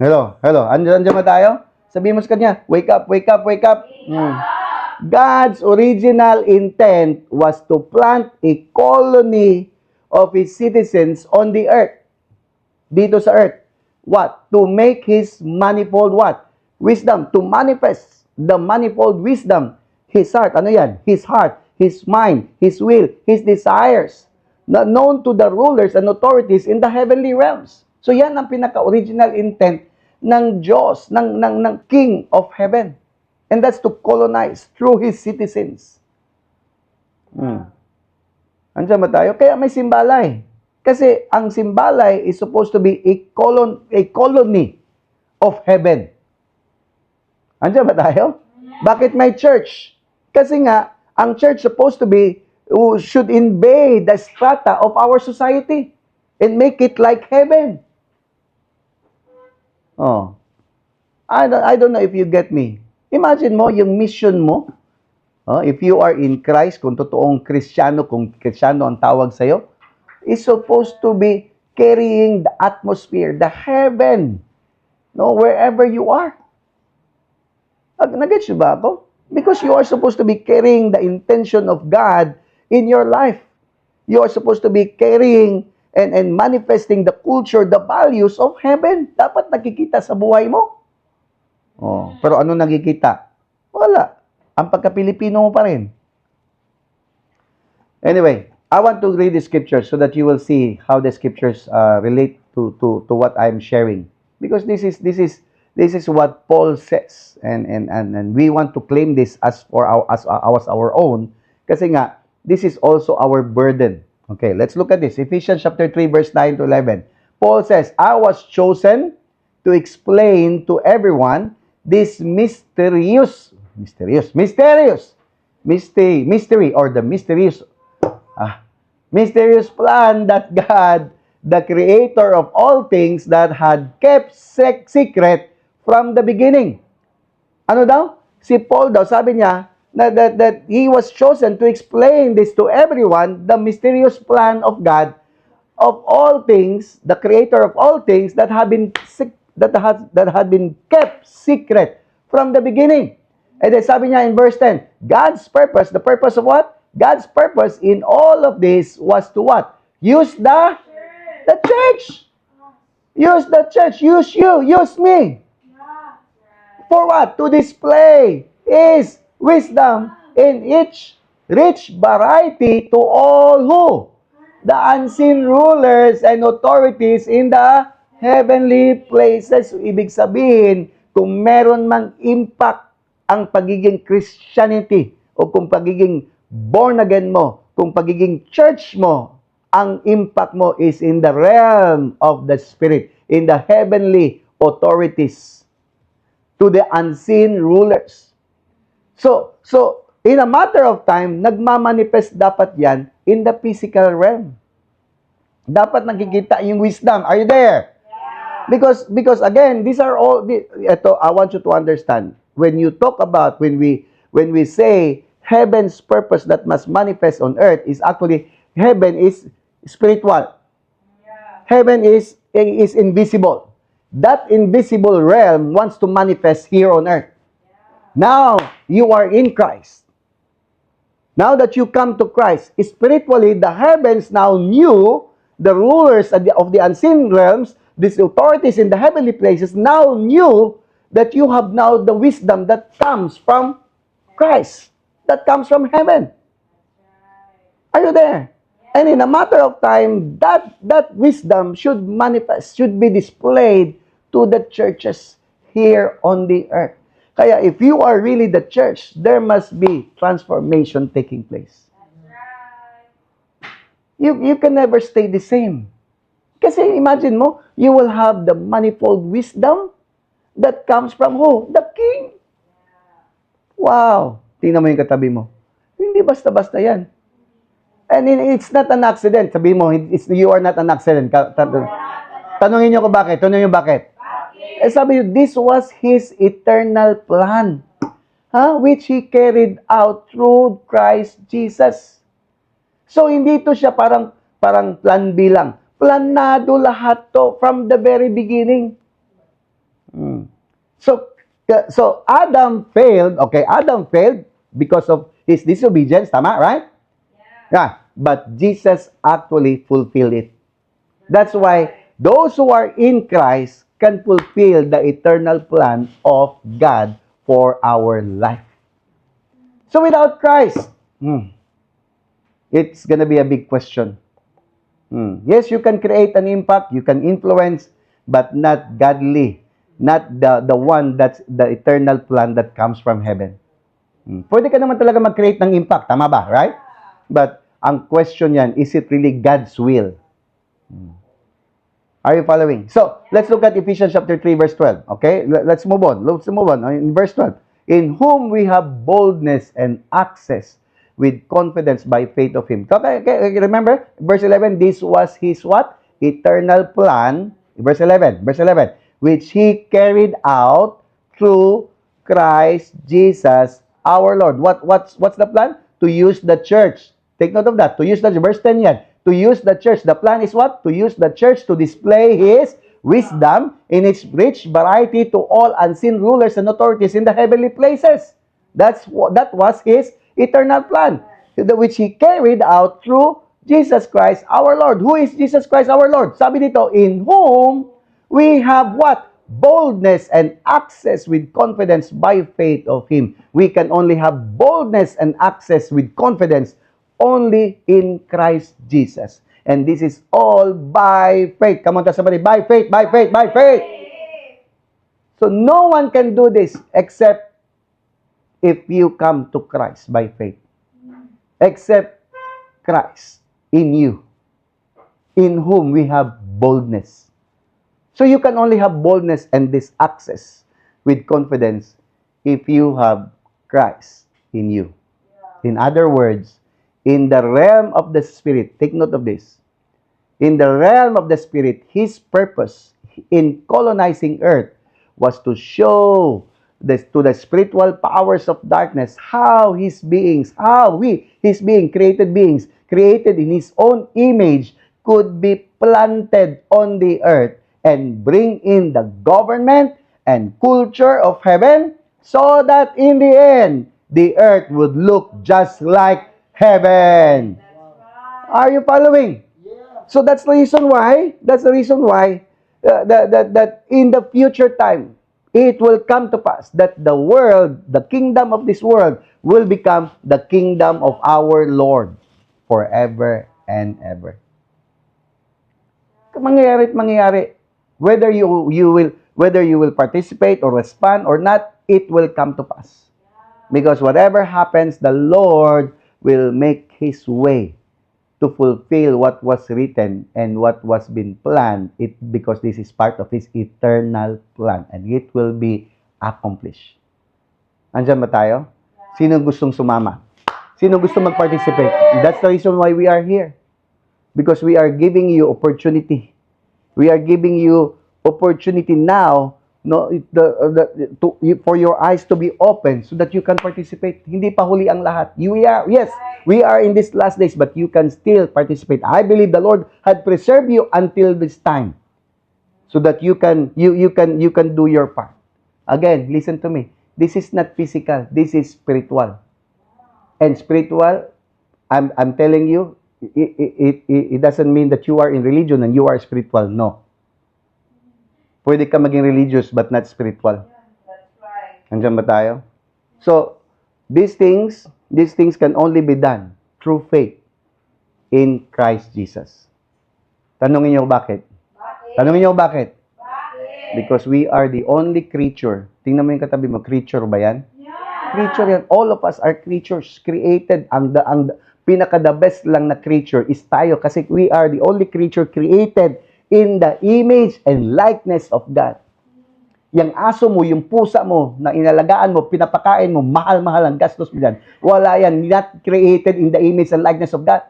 Hello. Andiyan ba tayo? Sabihin mo sa kanya, wake up. God's original intent was to plant a colony of His citizens on the earth. Dito sa earth. What? To make His manifold what? Wisdom. To manifest the manifold wisdom. His heart. Ano yan? His heart. His mind. His will. His desires. Known to the rulers and authorities in the heavenly realms. So yan ang pinaka-original intent ng Diyos, ng King of Heaven. And that's to colonize through His citizens. Andiyan ba tayo? Kaya may simbalay. Kasi ang simbalay is supposed to be a colony of heaven. Andiyan ba tayo? Bakit may church? Kasi nga, ang church supposed to be, should invade the strata of our society and make it like heaven. Oh. I don't know if you get me. Imagine mo yung mission mo. If you are in Christ, kung totoong Kristiyano, kung Kristiyano ang tawag sa'yo, is supposed to be carrying the atmosphere, the heaven, wherever you are. Nag-gets ba ako? Because you are supposed to be carrying the intention of God in your life. You are supposed to be carrying and manifesting the culture, the values of heaven. Dapat nakikita sa buhay mo. Pero ano nakikita? Wala. Ang pagka-Pilipino mo pa rin. Anyway, I want to read the scriptures so that you will see how the scriptures relate to what I'm sharing. Because this is what Paul says, and we want to claim this as our own. Kasi nga, this is also our burden. Okay, let's look at this. Ephesians chapter 3, verse 9 to 11. Paul says, I was chosen to explain to everyone this mystery or the mysterious plan that God, the creator of all things, that had kept secret from the beginning. Ano daw? Si Paul daw, sabi niya, that he was chosen to explain this to everyone, the mysterious plan of God, of all things, the creator of all things that had been kept secret from the beginning. And then sabi niya in verse 10, God's purpose, the purpose of what? God's purpose in all of this was to what? Use the church. Use the church. Use you. Use me. For what? To display His wisdom in each rich variety to all who? The unseen rulers and authorities in the heavenly places. So, ibig sabihin, kung meron mang impact ang pagiging Christianity o kung pagiging born again mo, kung pagiging church mo, ang impact mo is in the realm of the Spirit, in the heavenly authorities, to the unseen rulers. So in a matter of time, nagmamanifest dapat yan in the physical realm. Dapat nakikita yung wisdom. Are you there? Yeah. Because again, these are all, ito, I want you to understand. When you talk about, when we say heaven's purpose that must manifest on earth, is actually, heaven is spiritual. Yeah. Heaven is invisible. That invisible realm wants to manifest here on earth. Now, you are in Christ. Now that you come to Christ, spiritually, the heavens now knew, the rulers of the unseen realms, these authorities in the heavenly places now knew that you have now the wisdom that comes from Christ, that comes from heaven. Are you there? And in a matter of time, that wisdom should manifest, should be displayed to the churches here on the earth. Kaya if you are really the church, there must be transformation taking place. You can never stay the same. Kasi imagine mo, you will have the manifold wisdom that comes from who? The King. Wow! Tingnan mo yung katabi mo. Hindi basta-basta yan. And it's not an accident. Sabi mo, you are not an accident. Tanungin niyo ko bakit. Tanungin niyo bakit. Eh, sabi niyo, this was His eternal plan. Which He carried out through Christ Jesus. So, hindi to siya parang plan B lang. Planado lahat to from the very beginning. So Adam failed, okay, Adam failed because of his disobedience, tama, right? Yeah. But Jesus actually fulfilled it. That's why those who are in Christ can fulfill the eternal plan of God for our life. So without Christ, it's gonna be a big question. Yes, you can create an impact, you can influence, but not godly. Not the one that's the eternal plan that comes from heaven. Pwede ka naman talaga mag-create ng impact, tama ba? Right? But ang question yan, is it really God's will? Are you following? So, let's look at Ephesians chapter 3, verse 12. Okay? Let's move on. Let's move on. In verse 12. In whom we have boldness and access with confidence by faith of Him. Okay, remember? Verse 11, this was His what? Eternal plan. Verse 11. Which He carried out through Christ Jesus our Lord. What's the plan? To use the church. Take note of that. To use the verse 10 yan. To use the church. The plan is what? To use the church to display His wisdom in its rich variety to all unseen rulers and authorities in the heavenly places. That was His eternal plan, which He carried out through Jesus Christ our Lord. Who is Jesus Christ our Lord? Sabi dito, in whom we have what? Boldness and access with confidence by faith of Him. We can only have boldness and access with confidence only in Christ Jesus. And this is all by faith. Come on, tell somebody, by faith, by faith, by faith. So no one can do this except if you come to Christ by faith. Except Christ in you, in whom we have boldness. So you can only have boldness and this access with confidence if you have Christ in you. In other words, in the realm of the Spirit, take note of this. In the realm of the Spirit, His purpose in colonizing earth was to show to the spiritual powers of darkness how His beings, His being, created beings, created in His own image, could be planted on the earth and bring in the government and culture of heaven so that in the end, the earth would look just like heaven. Are you following? So that's the reason why, that in the future time, it will come to pass that the world, the kingdom of this world, will become the kingdom of our Lord forever and ever. Mangyayari at mangyayari. Whether you will participate or respond or not, it will come to pass. Because whatever happens, the Lord will make His way to fulfill what was written and what was been planned, because this is part of His eternal plan and it will be accomplished. Andyan ba tayo? Sino gustong sumama? Sino gusto mag-participate? That's the reason why we are here. Because we are giving you opportunity. We are giving you opportunity now, for your eyes to be open so that you can participate. Hindi pa huli ang lahat. We are in these last days, but you can still participate. I believe the Lord had preserved you until this time so that you can do your part. Again, listen to me. This is not physical. This is spiritual. And spiritual, I'm telling you, it doesn't mean that you are in religion and you are spiritual. No. Pwede ka maging religious but not spiritual. Andiyan ba tayo? So, these things can only be done through faith in Christ Jesus. Tanungin niyo bakit? Tanungin niyo bakit? Because we are the only creature Tingnan mo yung katabi mo, creature ba yan? Creature yan. All of us are creatures created. Ang pinaka-the best lang na creature is tayo kasi we are the only creature created in the image and likeness of God. Yung aso mo, yung pusa mo, na inalagaan mo, pinapakain mo, mahal-mahal ang gastos mo dyan. Wala yan. Not created in the image and likeness of God.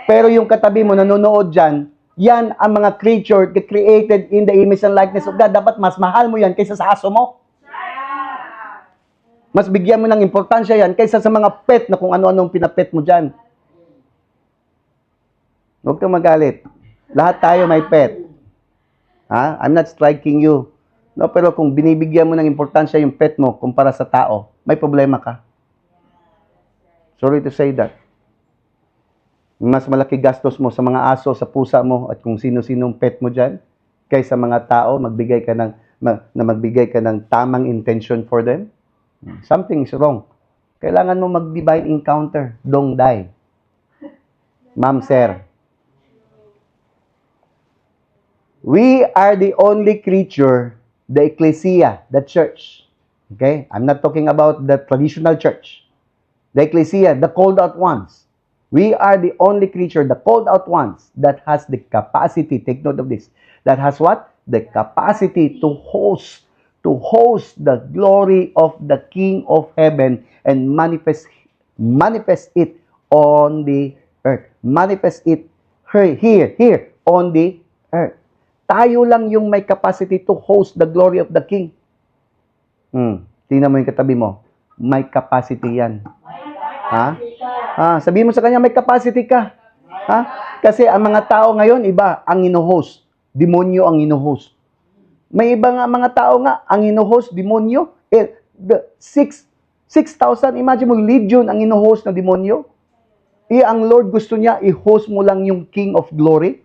Pero yung katabi mo, nanonood dyan, yan ang mga creature created in the image and likeness of God. Dapat mas mahal mo yan kaysa sa aso mo. Mas bigyan mo ng importansya yan kaysa sa mga pet na kung ano-anong pinapet mo dyan. Huwag kang magalit. Lahat tayo may pet. Ha? I'm not striking you. No, pero kung binibigyan mo ng importansya yung pet mo kumpara sa tao, may problema ka. Sorry to say that. Mas malaki gastos mo sa mga aso, sa pusa mo, at kung sino-sinong pet mo dyan, kaysa mga tao, magbigay ka ng tamang intention for them. Something's wrong. Kailangan mo mag-divine encounter. Don't die. Ma'am, sir. We are the only creature, the ecclesia, the church. Okay? I'm not talking about the traditional church. The ecclesia, the called out ones. We are the only creature, the called out ones, that has the capacity, take note of this, that has what? The capacity to host the glory of the King of Heaven and manifest it on the earth. Manifest it here on the earth. Tayo lang yung may capacity to host the glory of the King. Tingnan mo yung katabi mo. May capacity yan. Ha? Sabihin mo sa kanya, may capacity ka. Ha? Kasi ang mga tao ngayon, iba ang ino-host. Demonyo ang ino-host. May iba nga mga tao nga, ang ino-host, demonyo. 6,000, imagine mo, legion ang ino-host na demonyo. Ang Lord gusto niya, i-host mo lang yung King of Glory,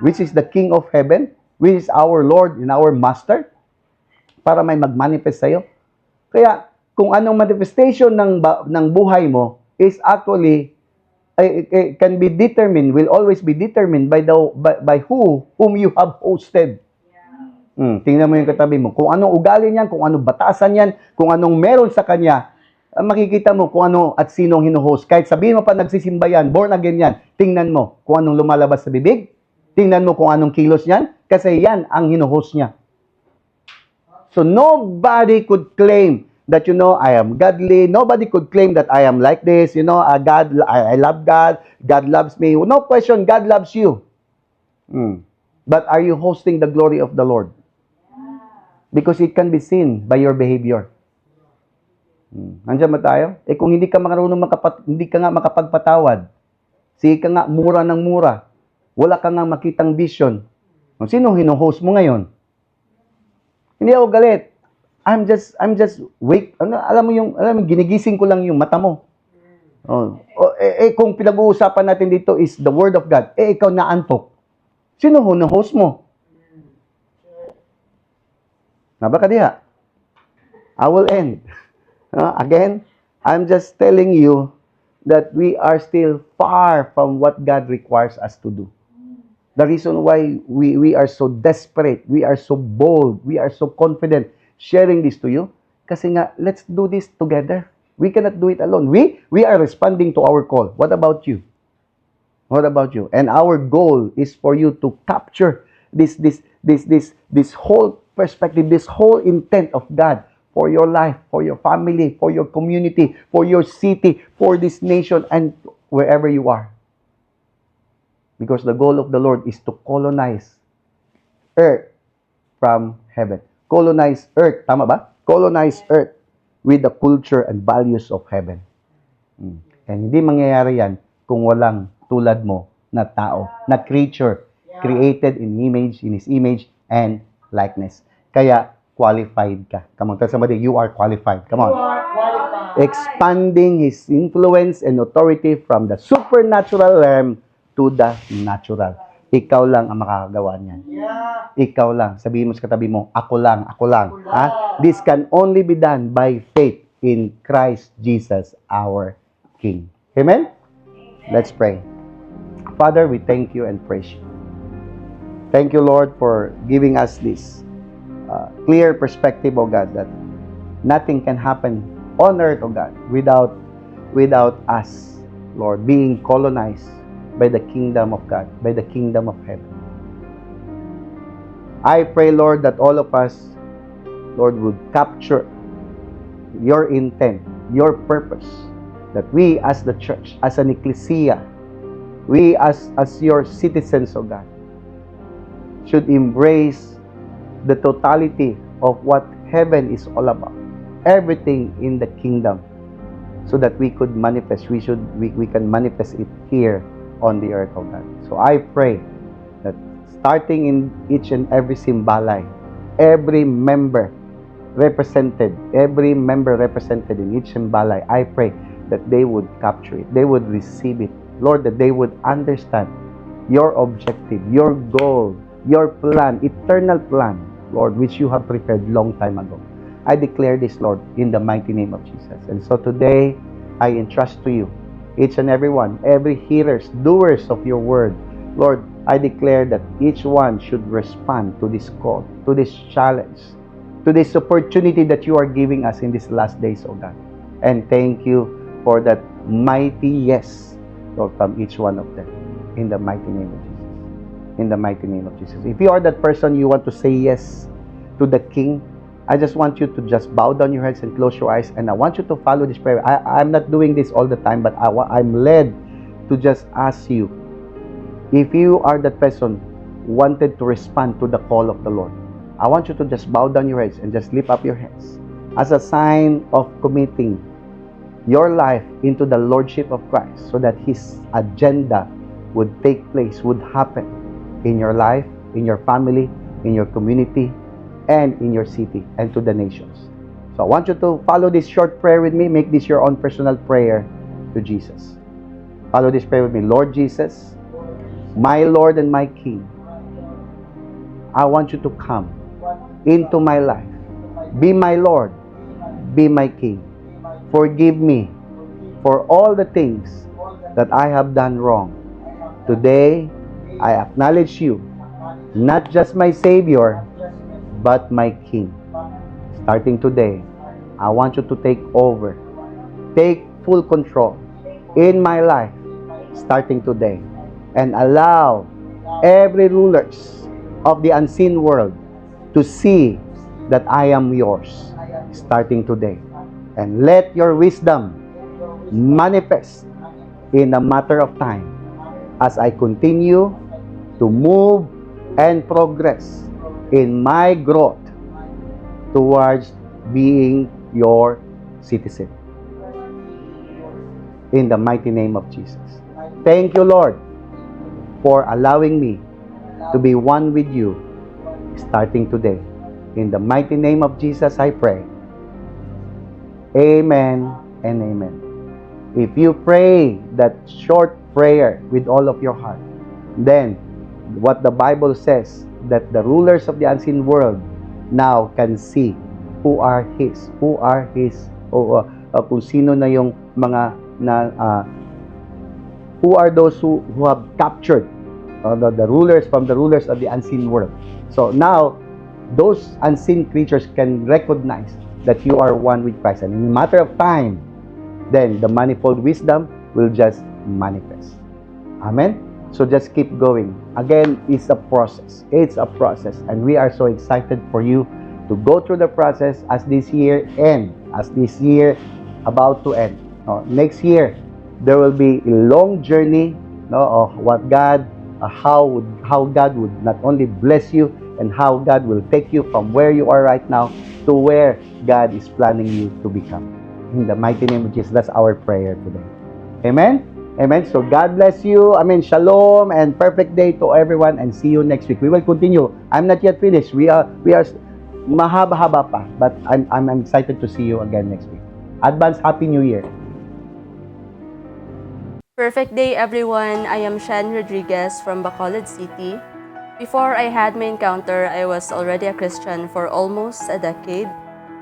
which is the King of Heaven, which is our Lord and our Master, para may mag-manifest sa'yo. Kaya, kung anong manifestation ng buhay mo is actually can be determined, will always be determined by whom you have hosted. Tingnan mo yung katabi mo. Kung anong ugali niyan, kung anong batasan niyan, kung anong meron sa kanya, makikita mo kung ano at sinong hinuhost. Kahit sabihin mo pa nagsisimba yan, born again yan, tingnan mo kung anong lumalabas sa bibig, tingnan mo kung anong kilos niyan, kasi yan ang hinuhost niya. So nobody could claim that, I am godly. Nobody could claim that I am like this. I love God. God loves me. No question, God loves you. But are you hosting the glory of the Lord? Because it can be seen by your behavior. Nandiyan ba tayo? Kung hindi ka nga makapagpatawad, sige ka nga mura ng mura, wala ka nga makitang vision, sino hinuhost mo ngayon? Hindi ako galit. I'm just wake. Alam mo, ginigising ko lang yung mata mo. Kung pinag-uusapan natin dito is the Word of God, ikaw naantok. Sino host mo? Nabaka diha? I will end. Again, I'm just telling you that we are still far from what God requires us to do. The reason why we are so desperate, we are so bold, we are so confident sharing this to you, kasi nga, let's do this together. We cannot do it alone. We are responding to our call. What about you? What about you? And our goal is for you to capture this whole perspective, this whole intent of God for your life, for your family, for your community, for your city, for this nation, and wherever you are. Because the goal of the Lord is to colonize earth from heaven. Colonize earth, tama ba? Colonize earth with the culture and values of heaven. And hindi mangyayari yan kung walang tulad mo na tao, na creature, created in His image and likeness. Kaya, qualified ka. Come on, tell somebody, you are qualified. Come on. Expanding His influence and authority from the supernatural realm to the natural. Ikaw lang ang makakagawa niyan. Ikaw lang. Sabihin mo sa katabi mo, ako lang. Ha? This can only be done by faith in Christ Jesus, our King. Amen? Let's pray. Father, we thank you and praise you. Thank you, Lord, for giving us this clear perspective, O God, that nothing can happen on earth, O God, without us, Lord, being colonized by the kingdom of God, by the kingdom of heaven. I pray, Lord, that all of us, Lord, would capture your intent, your purpose, that we as the church, as an ecclesia, we as your citizens, O God, should embrace the totality of what heaven is all about, everything in the kingdom, so that we could manifest, we can manifest it here on the earth, O God. So I pray that starting in each and every Simbalay, every member represented in each Simbalay, I pray that they would capture it, they would receive it, Lord, that they would understand your objective, your goal, your plan, eternal plan, Lord, which you have prepared long time ago. I declare this, Lord, in the mighty name of Jesus. And so today, I entrust to you each and every one, every hearers, doers of your word. Lord, I declare that each one should respond to this call, to this challenge, to this opportunity that you are giving us in these last days, oh God. And thank you for that mighty yes, Lord, from each one of them. In the mighty name of Jesus. In the mighty name of Jesus. If you are that person, you want to say yes to the King, I just want you to just bow down your heads and close your eyes, and I want you to follow this prayer. I'm not doing this all the time, but I'm led to just ask you, if you are that person wanted to respond to the call of the Lord, I want you to just bow down your heads and just lift up your hands as a sign of committing your life into the Lordship of Christ, so that His agenda would take place, would happen in your life, in your family, in your community, and in your city, and to the nations. So I want you to follow this short prayer with me. Make this your own personal prayer to Jesus. Follow this prayer with me. Lord Jesus, my Lord and my King, I want you to come into my life. Be my Lord. Be my King. Forgive me for all the things that I have done wrong. Today, I acknowledge you, not just my Savior, but my King. Starting today, I want you to take over. Take full control in my life, starting today. And allow every rulers of the unseen world to see that I am yours, starting today. And let your wisdom manifest in a matter of time as I continue to move and progress in my growth towards being your citizen. In the mighty name of Jesus. Thank you, Lord, for allowing me to be one with you starting today. In the mighty name of Jesus, I pray. Amen and amen. If you pray that short prayer with all of your heart, then what the Bible says, that the rulers of the unseen world now can see who are His, kung sino na yung mga who are those who have captured the rulers from the rulers of the unseen world. So now, those unseen creatures can recognize that you are one with Christ. And in a matter of time, then the manifold wisdom will just manifest. Amen? So just keep going. Again, it's a process. It's a process. And we are so excited for you to go through the process as this year ends, as this year about to end. Next year, there will be a long journey of what God, how God would not only bless you, and how God will take you from where you are right now to where God is planning you to become. In the mighty name of Jesus, that's our prayer today. Amen? Amen. So God bless you. Amen. Shalom and perfect day to everyone, and see you next week. We will continue. I'm not yet finished. We are mahaba-haba pa, but I'm excited to see you again next week. Advance Happy New Year. Perfect day, everyone. I am Shan Rodriguez from Bacolod City. Before I had my encounter, I was already a Christian for almost a decade,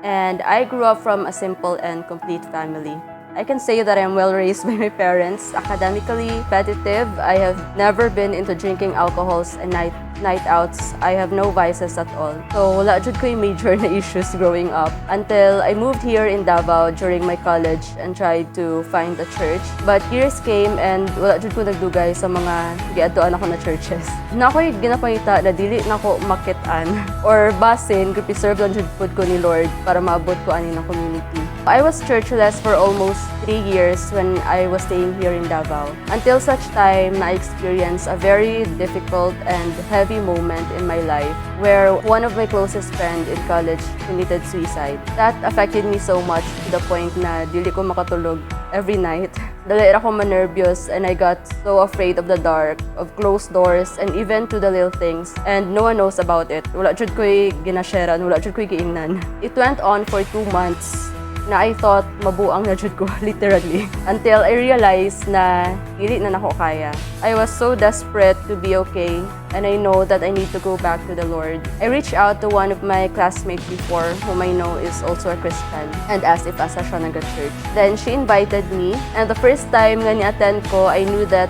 and I grew up from a simple and complete family. I can say that I am well raised by my parents, academically competitive. I have never been into drinking alcohols and night outs. I have no vices at all. So wala jud ko yung major na issues growing up until I moved here in Davao during my college and tried to find a church. But years came and wala jud ko nagdugay sa mga giadtoan ako na churches. Na ako'y ginapangita na dili na ko makitaan or basin kung preserve lang jud pud ko ni Lord para maabot ko ani ng community. I was churchless for almost 3 years when I was staying here in Davao. Until such time na I experienced a very difficult and heavy moment in my life where one of my closest friends in college committed suicide. That affected me so much to the point na dili ko makatulog every night. Dali ako ma-nervous and I got so afraid of the dark, of closed doors, and even to the little things. And no one knows about it. Wala jud ko'y ginasharean, wala jud ko'y giingnan. It went on for 2 months na I thought mabuang na jud ko, literally. Until I realized na dili na nako kaya. I was so desperate to be okay, and I know that I need to go back to the Lord. I reached out to one of my classmates before, whom I know is also a Christian, and asked if asa siya nag-church. Then she invited me, and the first time nga ni-attend ko, I knew that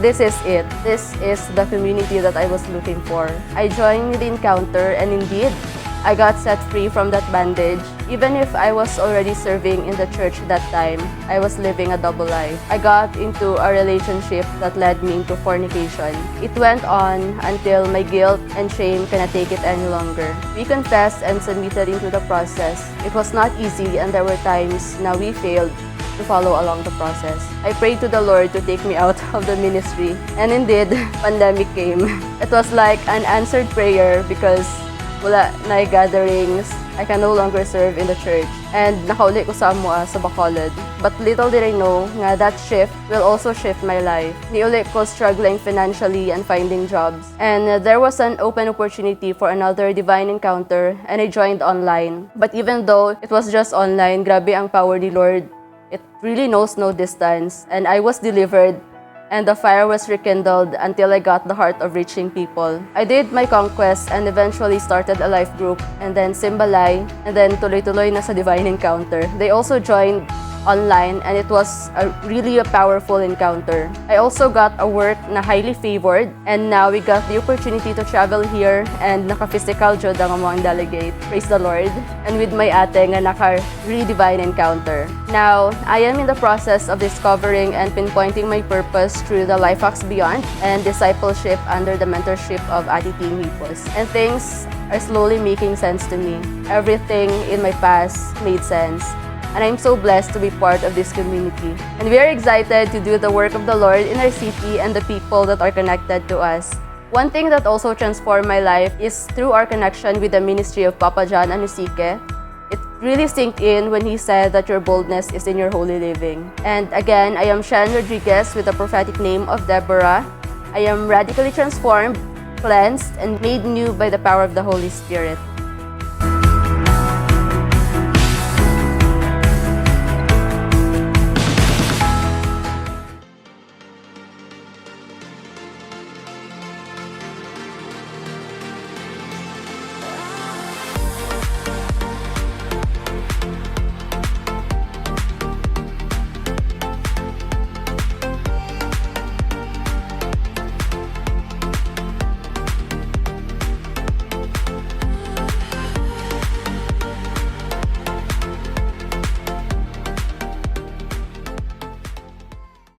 this is it. This is the community that I was looking for. I joined the encounter, and indeed, I got set free from that bandage. Even if I was already serving in the church that time, I was living a double life. I got into a relationship that led me into fornication. It went on until my guilt and shame cannot take it any longer. We confessed and submitted into the process. It was not easy and there were times na we failed to follow along the process. I prayed to the Lord to take me out of the ministry. And indeed, pandemic came. It was like an answered prayer because wala na gatherings. I can no longer serve in the church. And nakauli ko sa Amua sa Bacolod. But little did I know nga that shift will also shift my life. Niuli ko struggling financially and finding jobs. And there was an open opportunity for another divine encounter and I joined online. But even though it was just online, grabe ang power ni Lord. It really knows no distance. And I was delivered and the fire was rekindled until I got the heart of reaching people. I did my conquest and eventually started a life group, and then Simbalay, and then tuloy-tuloy na sa Divine Encounter. They also joined online and it was really a powerful encounter. I also got a work na highly favored and now we got the opportunity to travel here and naka-physical jud ang among delegate. Praise the Lord. And with my ate nga naka-redivine encounter. Now, I am in the process of discovering and pinpointing my purpose through the Life Hacks Beyond and discipleship under the mentorship of Ate Team Hipos. And things are slowly making sense to me. Everything in my past made sense. And I'm so blessed to be part of this community. And we are excited to do the work of the Lord in our city and the people that are connected to us. One thing that also transformed my life is through our connection with the ministry of Papa John Anusike. It really sank in when he said that your boldness is in your holy living. And again, I am Shan Rodriguez with the prophetic name of Deborah. I am radically transformed, cleansed, and made new by the power of the Holy Spirit.